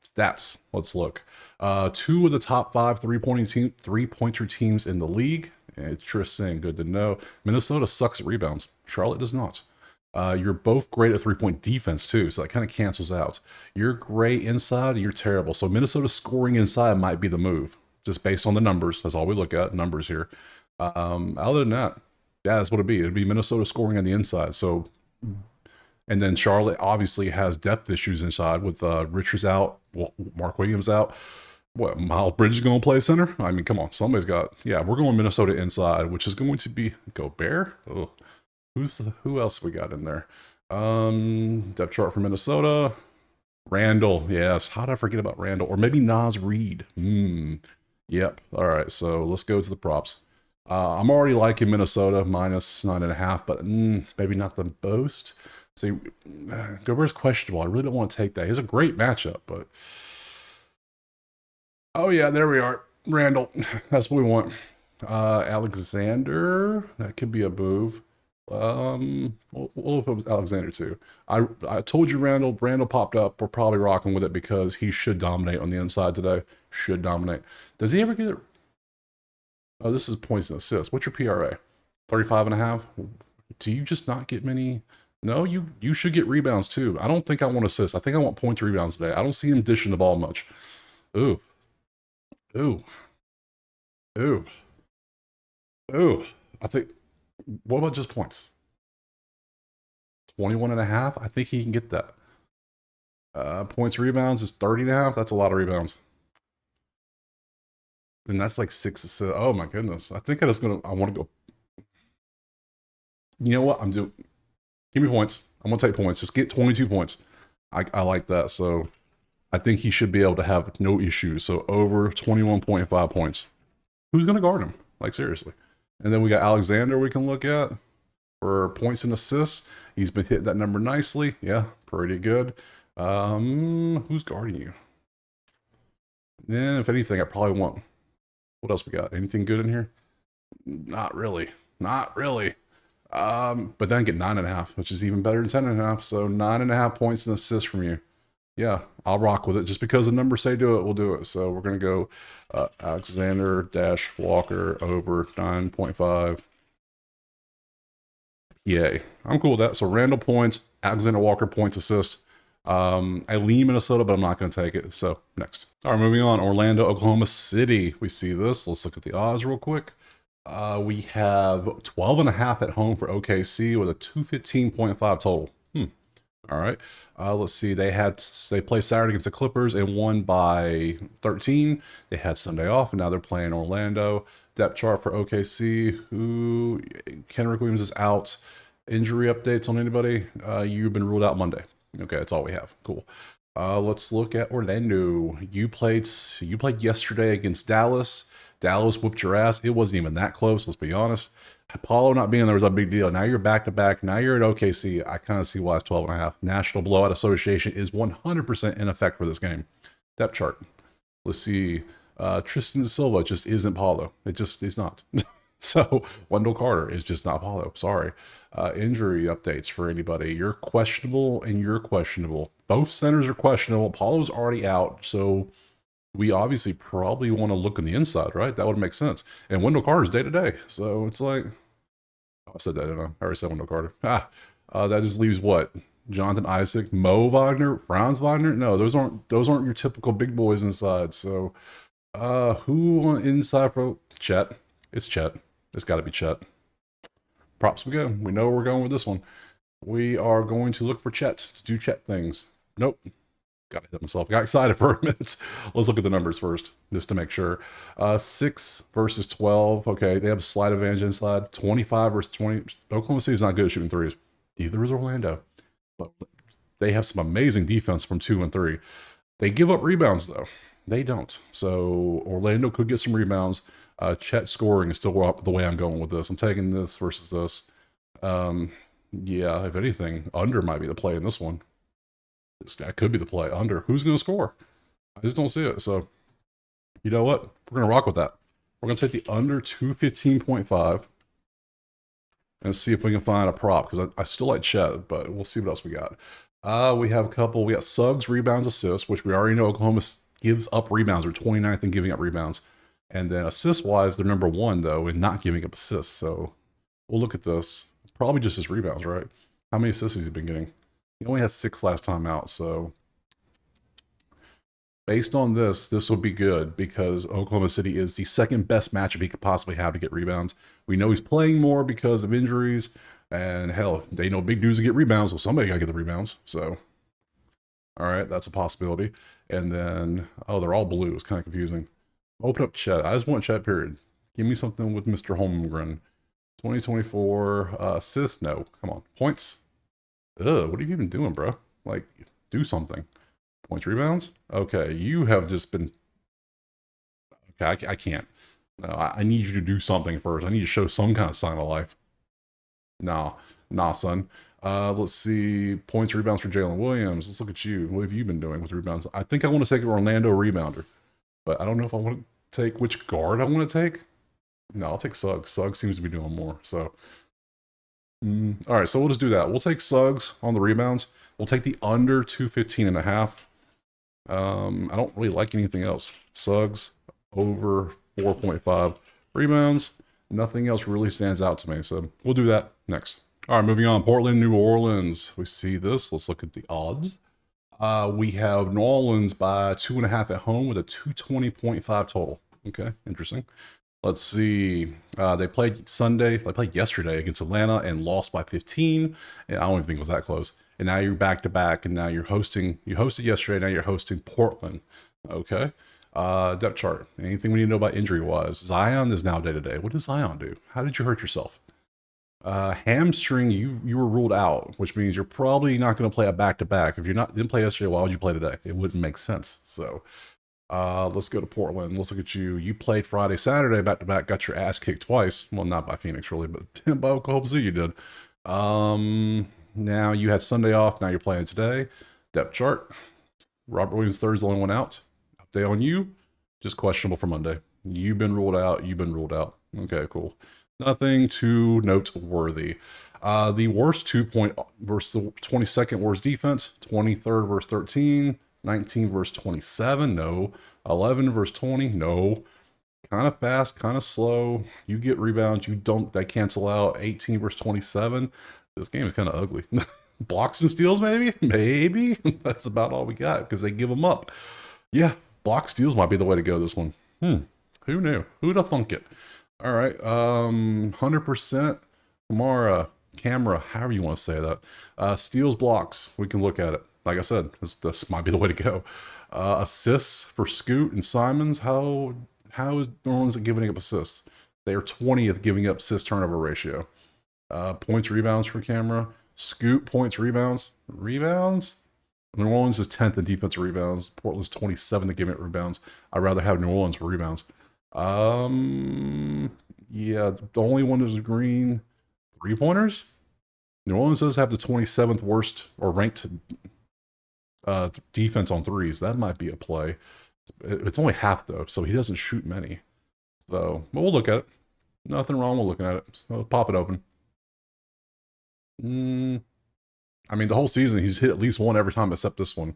Stats. Let's look. 2 of the top 5 three-pointer teams in the league. Interesting. Good to know. Minnesota sucks at rebounds. Charlotte does not. You're both great at three-point defense, too, so that kind of cancels out. You're great inside, and you're terrible. So Minnesota scoring inside might be the move, just based on the numbers. That's all we look at, numbers here. Other than that, yeah, that's what it'd be. It'd be Minnesota scoring on the inside. So, and then Charlotte obviously has depth issues inside with Richards out, Mark Williams out. What, Miles Bridges going to play center? I mean, come on, somebody's got. Yeah, we're going Minnesota inside, which is going to be Gobert. Oh, who else we got in there? Depth chart for Minnesota. Randall, yes. How did I forget about Randall? Or maybe Naz Reid. Yep. All right, so let's go to the props. I'm already liking Minnesota minus 9.5, but maybe not the most. See, Gobert's questionable. I really don't want to take that. He's a great matchup, but oh yeah, there we are. Randall, that's what we want. Alexander, that could be a move. We'll put Alexander too. I told you Randall popped up. We're probably rocking with it because he should dominate on the inside today. Should dominate. Does he ever get it? Oh, this is points and assists. What's your PRA? 35.5. Do you just not get many? No, you should get rebounds too. I don't think I want assists. I think I want points and rebounds today. I don't see him dishing the ball much. Ooh. I think, what about just points? 21.5. I think he can get that. Points rebounds is 30.5. That's a lot of rebounds. And that's like 6 assists. Oh my goodness. I think I want to go. You know what? Give me points. I'm going to take points. Just get 22 points. I like that. So I think he should be able to have no issues. So over 21.5 points. Who's going to guard him? Like seriously. And then we got Alexander we can look at for points and assists. He's been hitting that number nicely. Yeah, pretty good. Who's guarding you? Then if anything, I probably want. What else we got? Anything good in here? Not really. Not really. But then get 9.5, which is even better than 10.5. So 9.5 points and assists from you. Yeah, I'll rock with it. Just because the numbers say do it, we'll do it. So we're going to go Alexander - Walker over 9.5. Yay. I'm cool with that. So Randall points, Alexander Walker points assist. I lean Minnesota, but I'm not going to take it. So next. All right, moving on. Orlando, Oklahoma City. We see this. Let's look at the odds real quick. We have 12.5 at home for OKC with a 215.5 total. All right. Let's see. They play Saturday against the Clippers and won by 13. They had Sunday off, and now they're playing Orlando. Depth chart for OKC. Kenrick Williams is out. Injury updates on anybody? You've been ruled out Monday. Okay, that's all we have. Cool. Let's look at Orlando. You played yesterday against Dallas. Dallas whooped your ass. It wasn't even that close, let's be honest. Apollo not being there was a big deal. Now you're back-to-back. Now you're at OKC. I kind of see why it's 12.5. National Blowout Association is 100% in effect for this game. Depth chart. Let's see. Tristan Silva just isn't Paulo. It just is not. So Wendell Carter is just not Paulo. Sorry. Injury updates for anybody. You're questionable and you're questionable. Both centers are questionable. Paulo's already out. So we obviously probably want to look on the inside, right? That would make sense. And Wendell Carter's day to day. So it's like, I said that, didn't I? I already said Wendell Carter. That just leaves what? Jonathan Isaac, Mo Wagner, Franz Wagner? No, those aren't your typical big boys inside. So who on inside for Chet? It's Chet. It's got to be Chet. Props we go. We know where we're going with this one. We are going to look for Chet to do Chet things. Nope. Got to hit myself. Got excited for a minute. Let's look at the numbers first, just to make sure. 6 versus 12. Okay, they have a slight advantage inside. 25 versus 20. Oklahoma City's not good at shooting threes. Either is Orlando. But they have some amazing defense from 2 and 3. They give up rebounds, though. They don't. So Orlando could get some rebounds. Chet scoring is still the way I'm going with this. I'm taking this versus this. Yeah, if anything, under might be the play in this one. That could be the play. Under. Who's going to score? I just don't see it. So, you know what? We're going to rock with that. We're going to take the under 215.5 and see if we can find a prop, because I still like Chet, but we'll see what else we got. We have a couple. We got Suggs, rebounds, assists, which we already know Oklahoma gives up rebounds. They're 29th in giving up rebounds. And then assist-wise, they're number 1, though, in not giving up assists. So we'll look at this. Probably just his rebounds, right? How many assists has he been getting? He only had 6 last time out, so based on this would be good, because Oklahoma City is the second best matchup he could possibly have to get rebounds. We know he's playing more because of injuries, and hell, they know big dudes to get rebounds, so somebody got to get the rebounds. So, all right, that's a possibility. And then, oh, they're all blue. It's kind of confusing. Open up Chet. I just want Chet, period. Give me something with Mr. Holmgren. 2024 assists. No, come on. Points. Ugh, what have you been doing, bro? Like, do something. Points, rebounds? Okay, you have just been... Okay, I can't. No, I need you to do something first. I need to show some kind of sign of life. Nah, son. Let's see. Points, rebounds for Jalen Williams. Let's look at you. What have you been doing with rebounds? I think I want to take an Orlando rebounder, but I don't know if I want to take which guard I want to take. No, I'll take Suggs. Suggs seems to be doing more. So, all right. So we'll just do that. We'll take Suggs on the rebounds. We'll take the under 215.5. I don't really like anything else. Suggs over 4.5 rebounds. Nothing else really stands out to me. So we'll do that next. All right, moving on. Portland, New Orleans. We see this. Let's look at the odds. We have New Orleans by 2.5 at home with a 220.5 total. Okay, interesting. Let's see. They played Sunday. They played yesterday against Atlanta and lost by 15. And I don't even think it was that close. And now you're back to back, and now you're hosting. You hosted yesterday. Now you're hosting Portland. Okay. Depth chart. Anything we need to know about injury wise? Zion is now day to day. What does Zion do? How did you hurt yourself? Hamstring. You were ruled out, which means you're probably not going to play a back to back. If didn't play yesterday, why would you play today? It wouldn't make sense. So. Let's go to Portland. Let's look at you. You played Friday, Saturday, back to back, got your ass kicked twice. Well, not by Phoenix, really, but by Oklahoma City you did. Now you had Sunday off. Now you're playing today. Depth chart. Robert Williams III is the only one out. Update on you. Just questionable for Monday. You've been ruled out. You've been ruled out. Okay, cool. Nothing too noteworthy. The worst 2-point versus the 22nd worst defense. 23rd versus 13. 19 versus 27, no. 11 versus 20, no. Kind of fast, kind of slow. You get rebounds, you don't, they cancel out. 18 versus 27. This game is kind of ugly. Blocks and steals, maybe? Maybe. That's about all we got, because they give them up. Yeah, block steals might be the way to go this one. Who knew? Who'd have thunk it? All right, 100% camera, however you want to say that. Steals, blocks, we can look at it. Like I said, this might be the way to go. Assists for Scoot and Simons. How is New Orleans giving up assists? They are 20th giving up assist turnover ratio. Points, rebounds for camera. Scoot, points, rebounds. Rebounds? New Orleans is 10th in defensive rebounds. Portland's 27th in giving up rebounds. I'd rather have New Orleans for rebounds. Yeah, the only one is green. 3-pointers? New Orleans does have the 27th worst or ranked defense on threes. That might be a play. It's only half though, so he doesn't shoot many. So, but we'll look at it. Nothing wrong with looking at it. So pop it open. I mean, the whole season he's hit at least one every time except this one.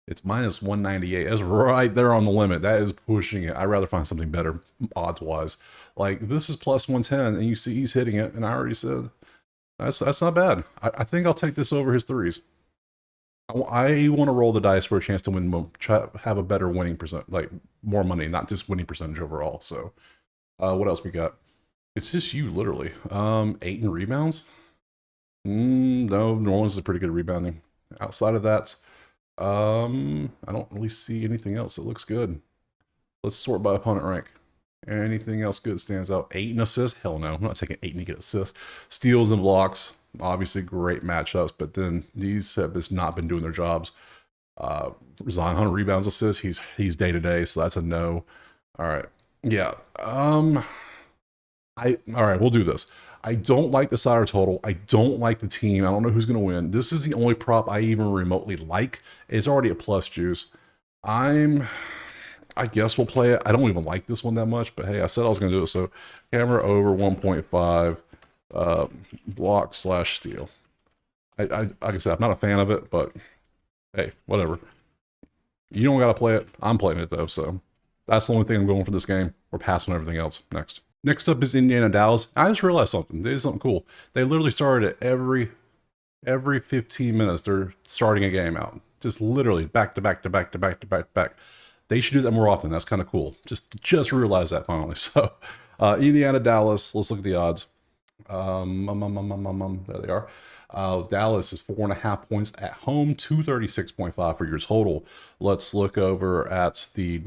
It's minus 198. That's right there on the limit. That is pushing it. I'd rather find something better odds wise. Like this is plus 110, and you see he's hitting it. And I already said that's not bad. I think I'll take this over his threes. I want to roll the dice for a chance to win, have a better winning percent, like more money, not just winning percentage overall. So, what else we got? It's just you, literally. 8 in rebounds. No, New Orleans is pretty good at rebounding. Outside of that, I don't really see anything else that looks good. Let's sort by opponent rank. Anything else good stands out? 8 in assists? Hell no. I'm not taking 8 to get assists. Steals and blocks. Obviously great matchups, but then these have just not been doing their jobs. Zion rebounds, assists. He's day to day, so that's a no. All right. Yeah. All right, we'll do this. I don't like the side total. I don't like the team. I don't know who's going to win. This is the only prop I even remotely like. It's already a plus juice. I guess we'll play it. I don't even like this one that much, but hey, I said I was going to do it. So camera over 1.5, block / steal. Like I said, I'm not a fan of it, but hey, whatever. You don't got to play it. I'm playing it though, so that's the only thing I'm going for this game. We're passing on everything else. Next up is Indiana Dallas. I just realized something. They did something cool. They literally started it every 15 minutes. They're starting a game out. Just literally back to back to back to back to back to back. They should do that more often. That's kind of cool. Just realized that finally. So Indiana Dallas. Let's look at the odds. There they are. Dallas is 4.5 points at home, 236.5 for your total. Let's look over at the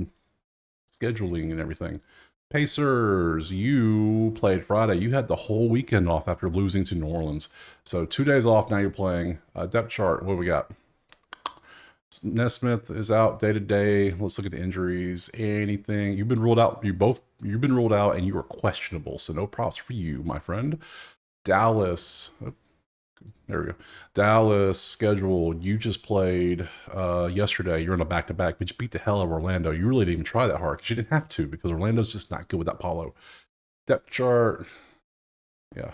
scheduling and everything. Pacers, you played Friday. You had the whole weekend off after losing to New Orleans. So 2 days off, now you're playing. Depth chart, what do we got? Nesmith is out day to day. Let's look at the injuries. Anything? You've been ruled out. You've been ruled out and you were questionable. So no props for you, my friend. Dallas. There we go. Dallas schedule. You just played yesterday. You're in a back-to-back, but you beat the hell out of Orlando. You really didn't even try that hard because you didn't have to because Orlando's just not good with that Paulo. Depth chart. Yeah.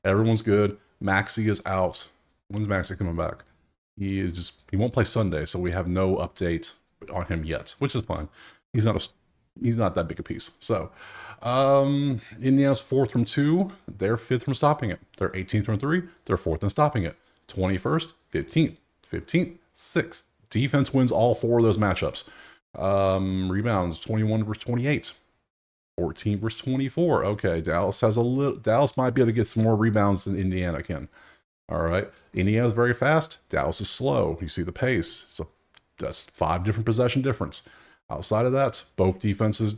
Everyone's good. Maxey is out. When's Maxey coming back? He won't play Sunday, so we have no update on him yet, which is fine. He's not that big a piece. So Indiana's 4th from 2. They're 5th from stopping it. They're 18th from 3. They're 4th in stopping it. 21st, 15th, 6th. Defense wins all 4 of those matchups. Rebounds 21 versus 28. 14 versus 24. Okay, Dallas might be able to get some more rebounds than Indiana can. All right. Indiana's very fast. Dallas is slow. You see the pace. So that's 5 different possession difference. Outside of that, both defenses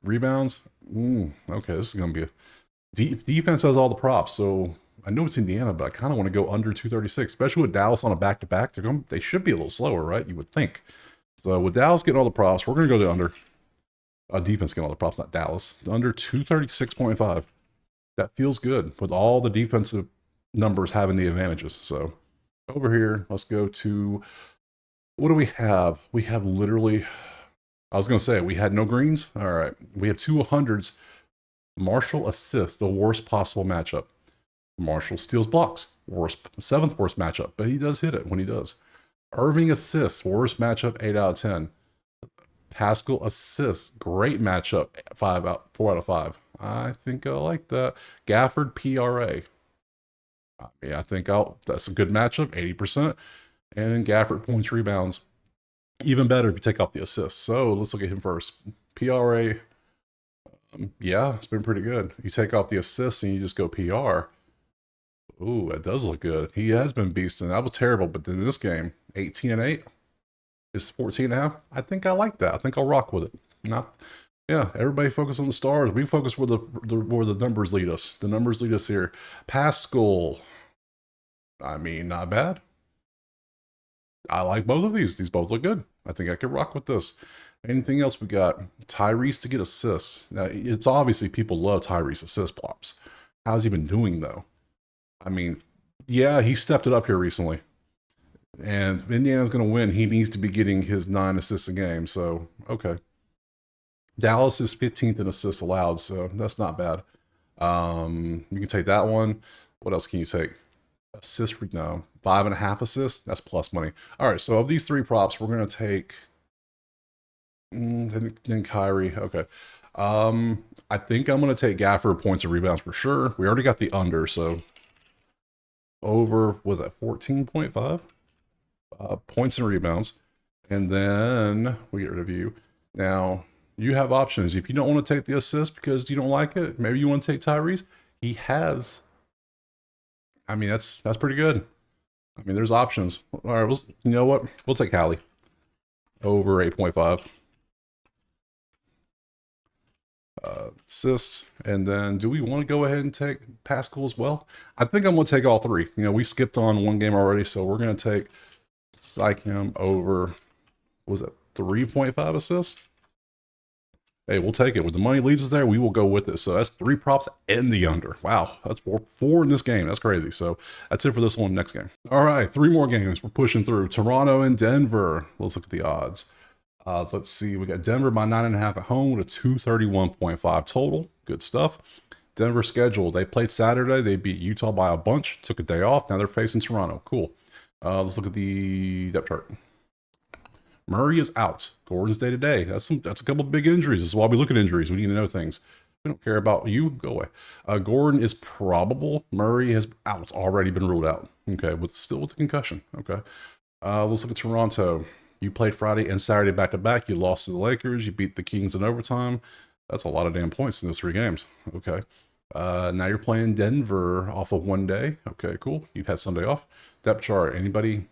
rebounds. Okay, this is going to be defense has all the props. So I know it's Indiana, but I kind of want to go under 236, especially with Dallas on a back-to-back. They should be a little slower, right? You would think. So with Dallas getting all the props, we're going to go to under. Defense getting all the props, not Dallas. Under 236.5. That feels good with all the defensive numbers having the advantages. So over here, let's go to, what do we have? We have literally, I was going to say, we had no greens. All right. We have 2 100s. Marshall assists, the worst possible matchup. Marshall steals blocks, 7th worst matchup, but he does hit it when he does. Irving assists, worst matchup, 8 out of 10. Pascal assists, great matchup, 4 out of 5. I think I like that. Gafford PRA. I think that's a good matchup, 80%. And Gafford points, rebounds. Even better if you take off the assists. So let's look at him first. PRA, yeah, it's been pretty good. You take off the assists and you just go PR. Ooh, that does look good. He has been beasting. That was terrible, but then this game, 18 and 8 is 14.5. I think I like that. I think I'll rock with it. Yeah, everybody focus on the stars. We focus where the numbers lead us. The numbers lead us here. Pascal, I mean, not bad. I like both of these. These both look good. I think I could rock with this. Anything else we got? Tyrese to get assists. Now, it's obviously people love Tyrese assist props. How's he been doing, though? I mean, yeah, he stepped it up here recently. And Indiana's going to win. He needs to be getting his 9 assists a game. So, okay. Dallas is 15th in assists allowed, so that's not bad. You can take that one. What else can you take? Assist, no. 5.5 assists? That's plus money. All right, so of these 3 props, we're going to take... then Kyrie. Okay. I think I'm going to take Gafford points and rebounds for sure. We already got the under, so... Over, was that 14.5? Points and rebounds. And then we get rid of you. Now, You have options. If you don't want to take the assist because you don't like it, maybe you want to take Tyrese. He has. I mean, that's pretty good. I mean, there's options. All right, you know what? We'll take Hallie over 8.5. Assists, and then do we want to go ahead and take Pascal as well? I think I'm going to take all three. You know, we skipped on one game already, so we're going to take Sycam over, what was it, 3.5 assists? Hey, we'll take it. When the money leads us there, we will go with it. So that's 3 props and the under. Wow, that's four in this game. That's crazy. So that's it for this one. Next game. All right, 3 more games. We're pushing through. Toronto and Denver. Let's look at the odds. Let's see. We got Denver by 9.5 at home with a 231.5 total. Good stuff. Denver schedule. They played Saturday. They beat Utah by a bunch. Took a day off. Now they're facing Toronto. Cool. Let's look at the depth chart. Murray is out. Gordon's day to day. That's a couple of big injuries. This is why we look at injuries. We need to know things. We don't care about you. Go away. Gordon is probable. Murray has out. Already been ruled out. Okay, still with the concussion. Okay. Let's look at Toronto. You played Friday and Saturday back to back. You lost to the Lakers. You beat the Kings in overtime. That's a lot of damn points in those 3 games. Okay. Now you're playing Denver off of 1 day. Okay, cool. You've had Sunday off. Depth chart. Anybody?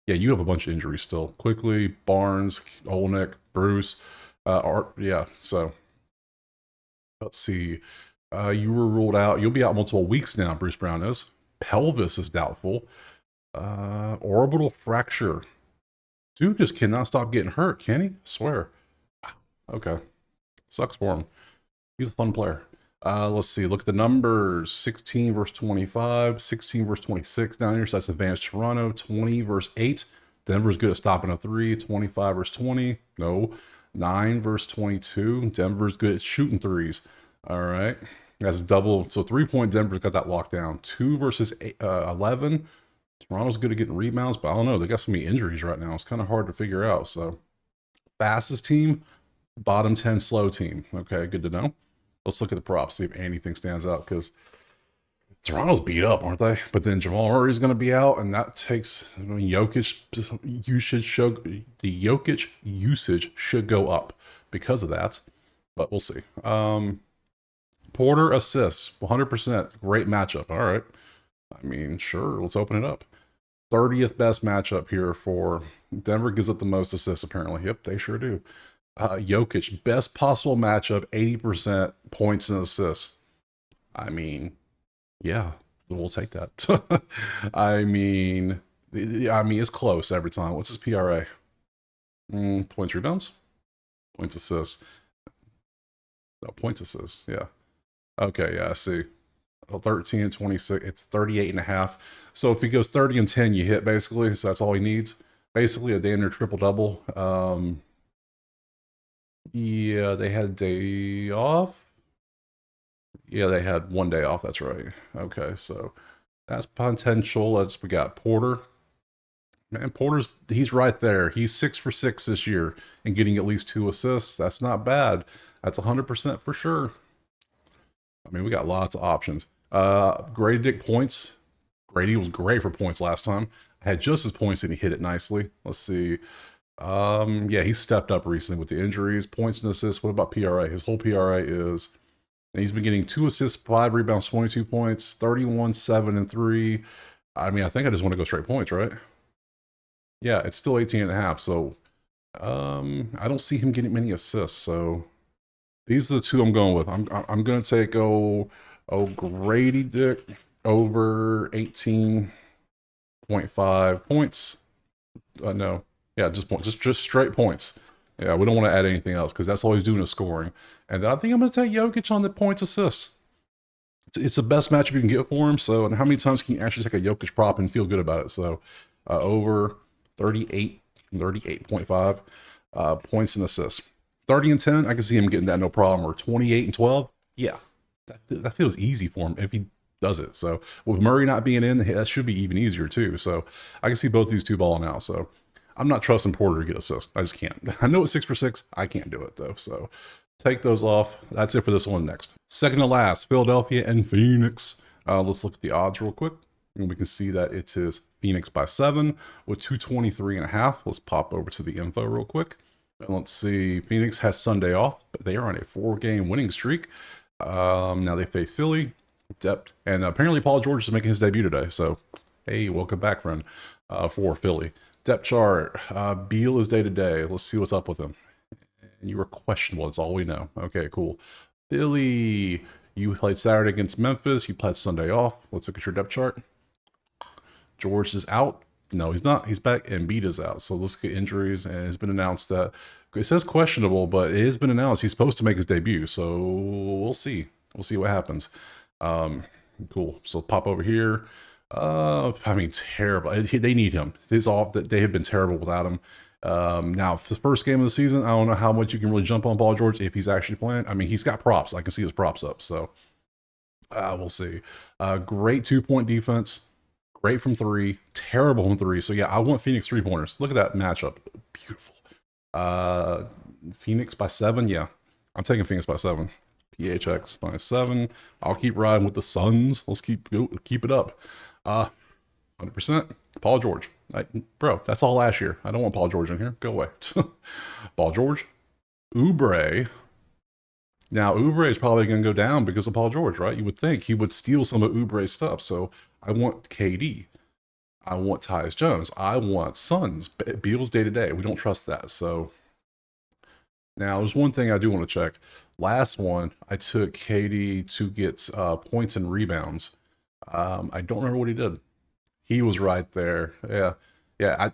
Yeah, you have a bunch of injuries still. Quickly, Barnes, Olnick, Bruce, Art. Yeah, so let's see. You were ruled out. You'll be out multiple weeks now, Bruce Brown is. Pelvis is doubtful. Orbital fracture. Dude just cannot stop getting hurt, can he? I swear. Okay. Sucks for him. He's a fun player. Let's see. Look at the numbers. 16 versus 25. 16 versus 26 down here. So that's advantage Toronto. 20 versus 8. Denver's good at stopping a 3. 25 versus 20. No. 9 versus 22. Denver's good at shooting 3s. All right. That's double. So 3-point Denver's got that locked down. 2 versus 11. Toronto's good at getting rebounds, but I don't know. They got so many injuries right now. It's kind of hard to figure out. So fastest team, bottom 10 slow team. Okay, good to know. Let's look at the props, see if anything stands out, because Toronto's beat up, aren't they? But then Jamal Murray's going to be out, and that takes, I mean, Jokic usage should go up because of that, but we'll see. Porter assists, 100%, great matchup. All right. I mean, sure, let's open it up. 30th best matchup here for Denver. Gives up the most assists, apparently. Yep, they sure do. Jokic, best possible matchup, 80% points and assists. I mean, yeah, we'll take that. I mean, it's close every time. What's his PRA? Points, rebounds, points, assists. No, points, assists. Yeah. Okay. Yeah, I see. 13 and 26. It's 38.5. So if he goes 30 and 10, you hit basically. So that's all he needs. Basically a damn near triple double. Yeah, they had a day off. Yeah, they had 1 day off. That's right. Okay, so that's potential. We got Porter. Man, he's right there. He's 6 for 6 this year and getting at least 2 assists. That's not bad. That's 100% for sure. I mean, we got lots of options. Grady Dick points. Grady was great for points last time. I had just his points and he hit it nicely. Let's see. Yeah, he stepped up recently with the injuries, points and assists. What about PRA? His whole PRA is, and he's been getting 2 assists, 5 rebounds, 22 points, 31, 7, and 3. I mean, I think I just want to go straight points, right? Yeah, it's still 18.5. So, I don't see him getting many assists. So these are the 2 I'm going with. I'm going to take Grady Dick over 18.5 points. No. Yeah, just straight points. Yeah, we don't want to add anything else because that's all he's doing is scoring. And then I think I'm going to take Jokic on the points assists. It's the best matchup you can get for him. So, and how many times can you actually take a Jokic prop and feel good about it? So, over 38.5 points and assists. 30 and 10, I can see him getting that no problem. Or 28 and 12, yeah, that feels easy for him if he does it. So, with Murray not being in, that should be even easier too. So, I can see both these 2 balling out. So, I'm not trusting Porter to get assists. I just can't. I know it's 6 for 6. I can't do it though. So take those off. That's it for this one. Next, second to last, Philadelphia and Phoenix. Let's look at the odds real quick. And we can see that it is Phoenix by 7 with 223.5. Let's pop over to the info real quick. And let's see. Phoenix has Sunday off. They are on a 4-game winning streak. Now they face Philly, depth, and apparently Paul George is making his debut today. So, hey, welcome back, friend, for Philly. Depth chart, Beal is day-to-day. Let's see what's up with him. And you were questionable, that's all we know. Okay, cool. Philly, you played Saturday against Memphis. You played Sunday off. Let's look at your depth chart. George is out. No, he's not. He's back. Embiid is out. So let's get injuries. And it's been announced that it says questionable, but it has been announced he's supposed to make his debut. So we'll see. We'll see what happens. Cool. So pop over here. I mean, terrible. They need him. It's off that they have been terrible without him. Now, for the first game of the season, I don't know how much you can really jump on Paul George if he's actually playing. I mean, he's got props. I can see his props up. So we'll see. Great 2-point defense. Great from 3, terrible from 3. So yeah, I want Phoenix 3-pointers. Look at that matchup. Beautiful. Phoenix by 7. Yeah, I'm taking Phoenix by 7. PHX by 7. I'll keep riding with the Suns. Let's keep it up. 100%. Paul George. Bro, that's all last year. I don't want Paul George in here. Go away. Paul George. Oubre. Now, Oubre is probably going to go down because of Paul George, right? You would think he would steal some of Oubre's stuff. So I want KD. I want Tyus Jones. I want Suns. Beal's day-to-day. We don't trust that. So now there's one thing I do want to check. Last one, I took KD to get points and rebounds. I don't remember what he did. He was right there. Yeah.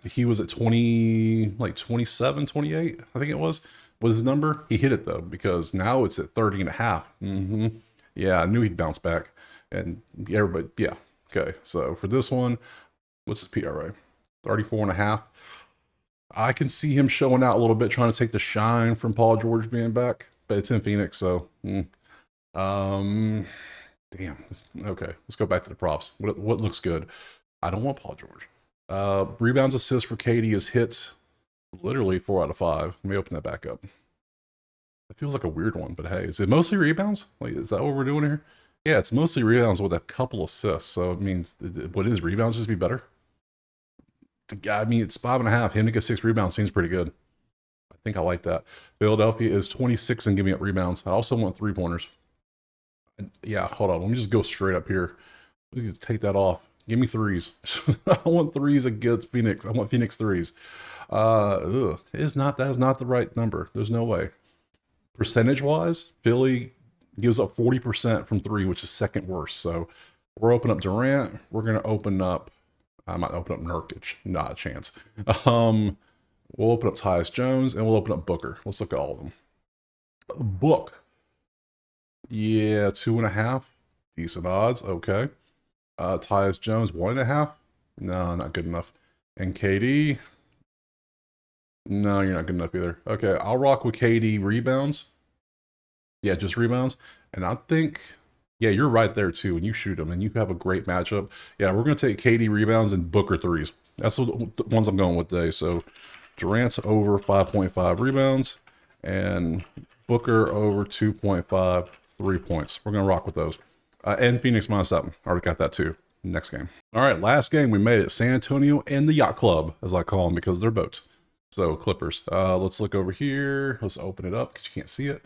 He was at 20, like 27, 28, I think it was his number. He hit it though, because now it's at 30 and a half. Yeah, I knew he'd bounce back. And everybody, yeah. Okay, so for this one, what's his PRA? 34 and a half. I can see him showing out a little bit, trying to take the shine from Paul George being back, but it's in Phoenix, so damn. Okay, let's go back to the props. What looks good? I don't want Paul George. Rebounds, assists for KD is hit literally 4 out of 5. Let me open that back up. It feels like a weird one, but hey, is it mostly rebounds? Like, is that what we're doing here? Yeah, it's mostly rebounds with a couple assists. So it means, what is rebounds just be better? I mean, it's 5.5. Him to get 6 rebounds seems pretty good. I think I like that. Philadelphia is 26 and giving up rebounds. I also want 3-pointers. Yeah, hold on. Let me just go straight up here. Let me just take that off. Give me 3s. I want 3s against Phoenix. I want Phoenix 3s. That is not the right number. There's no way. Percentage-wise, Philly gives up 40% from 3, which is second worst. So we're opening up Durant. We're going to open up, I might open up Nurkic. Not a chance. We'll open up Tyus Jones, and we'll open up Booker. Let's look at all of them. Book. Yeah, 2.5. Decent odds. Okay. Tyus Jones, 1.5. No, not good enough. And KD. No, you're not good enough either. Okay, I'll rock with KD rebounds. Yeah, just rebounds. And I think, yeah, you're right there too. When you shoot them and you have a great matchup. Yeah, we're going to take KD rebounds and Booker 3s. That's the ones I'm going with today. So Durant's over 5.5 rebounds and Booker over 2.5 3-points. We're going to rock with those. And Phoenix -7. Already got that too. Next game. All right, last game we made it. San Antonio and the Yacht Club, as I call them, because they're boats. So Clippers. Let's look over here. Let's open it up because you can't see it.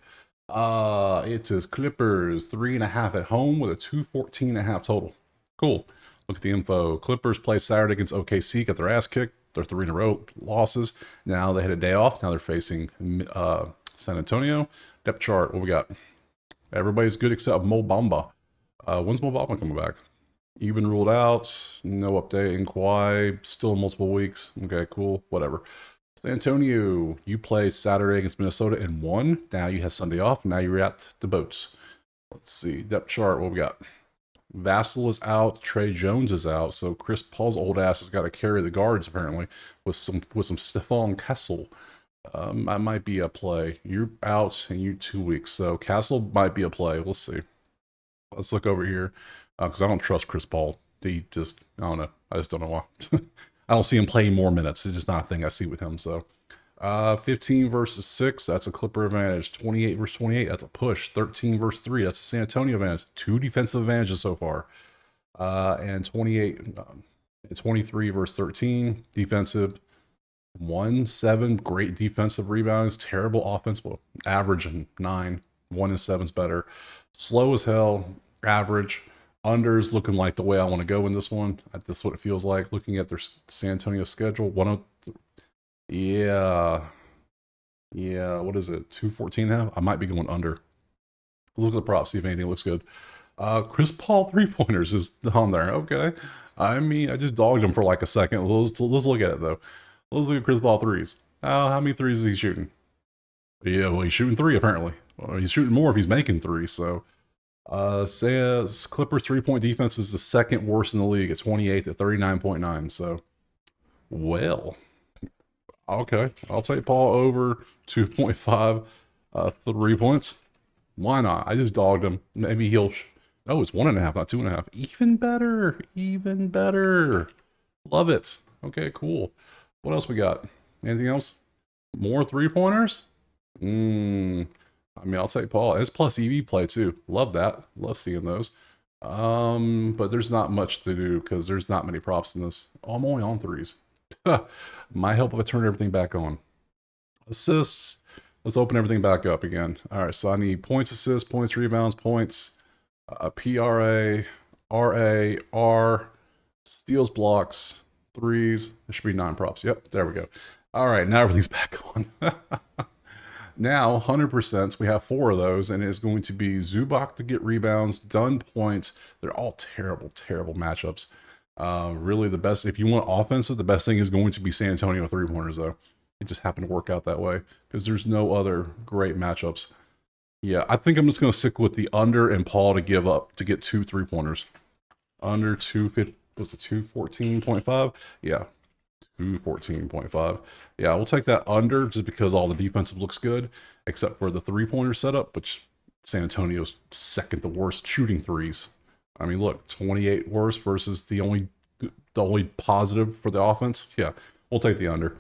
It is Clippers 3.5 at home with a 214.5 total. Cool. Look at the info. Clippers play Saturday against OKC. Got their ass kicked. They're 3 in a row losses. Now they had a day off. Now they're facing San Antonio. Depth chart. What we got? Everybody's good except Mo Bamba. When's Mo Bamba coming back? Even ruled out. No update. In Kawhi. Still in multiple weeks. Okay, cool. Whatever. San Antonio, you play Saturday against Minnesota and won. Now you have Sunday off. Now you're at the boats. Let's see. Depth chart. What we got? Vassell is out. Trey Jones is out. So Chris Paul's old ass has got to carry the guards apparently with some Stephon Kessel. That might be a play. You're out and you 2 weeks. So Castle might be a play. We'll see. Let's look over here because I don't trust Chris Paul. I don't know. I just don't know why. I don't see him playing more minutes. It's just not a thing I see with him. So 15 versus 6, that's a Clipper advantage. 28 versus 28, that's a push. 13 versus 3, that's a San Antonio advantage. 2 defensive advantages so far. And 23 versus 13, defensive. 1-7, great defensive rebounds, terrible offense, well, average and 9. 1-7's better. Slow as hell, average. Unders looking like the way I want to go in this one. That's what it feels like looking at their San Antonio schedule. Yeah. Yeah, what is it? 214 now? I might be going under. Look at the props, see if anything looks good. Chris Paul 3-pointers is on there. Okay. I mean, I just dogged him for like a second. Let's look at it though. Let's look at Chris Paul threes. How many threes is he shooting? Yeah, well, he's shooting 3 apparently. Well, he's shooting more if he's making 3. So, says Clippers 3-point defense is the second worst in the league at 28 to 39.9. So, well, okay, I'll take Paul over 2.5 3 points. Why not? I just dogged him. Maybe he'll. Oh, it's 1.5, not 2.5. Even better. Even better. Love it. Okay, cool. What else we got? Anything else? More 3-pointers? I mean, I'll take Paul. It's plus EV play too. Love that. Love seeing those. But there's not much to do because there's not many props in this. Oh, I'm only on 3s. Might help if I turn everything back on. Assists. Let's open everything back up again. All right, so I need points, assists, points, rebounds, points, PRA, RA, R, steals, blocks, 3s. There should be 9 props. Yep, there we go. All right, now everything's back on. Now, 100%, we have 4 of those, and it's going to be Zubac to get rebounds, Dunn points. They're all terrible, terrible matchups. Really, the best, if you want offensive, the best thing is going to be San Antonio 3-pointers, though. It just happened to work out that way because there's no other great matchups. Yeah, I think I'm just going to stick with the under and Paul to give up to get 2 3-pointers. Under 250, was it 214.5? Yeah, 214.5. Yeah, we'll take that under just because all the defensive looks good, except for the 3-pointer setup, which San Antonio's second the worst shooting 3s. I mean, look, 28 worst versus the only positive for the offense. Yeah, we'll take the under.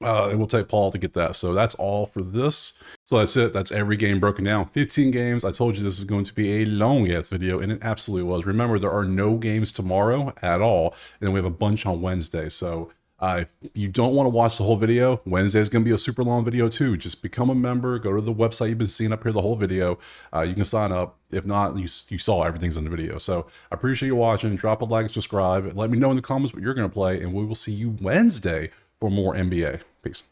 And we'll take Paul to get that. So that's all for this. So that's it. That's every game broken down. 15 games. I told you this is going to be a long ass video, and it absolutely was. Remember, there are no games tomorrow at all, and then we have a bunch on Wednesday. So if you don't want to watch the whole video, Wednesday is going to be a super long video too. Just become a member. Go to the website you've been seeing up here the whole video. You can sign up. If not, you saw everything's in the video. So I appreciate you watching. Drop a like, subscribe. Let me know in the comments what you're going to play, and we will see you Wednesday for more NBA. Peace.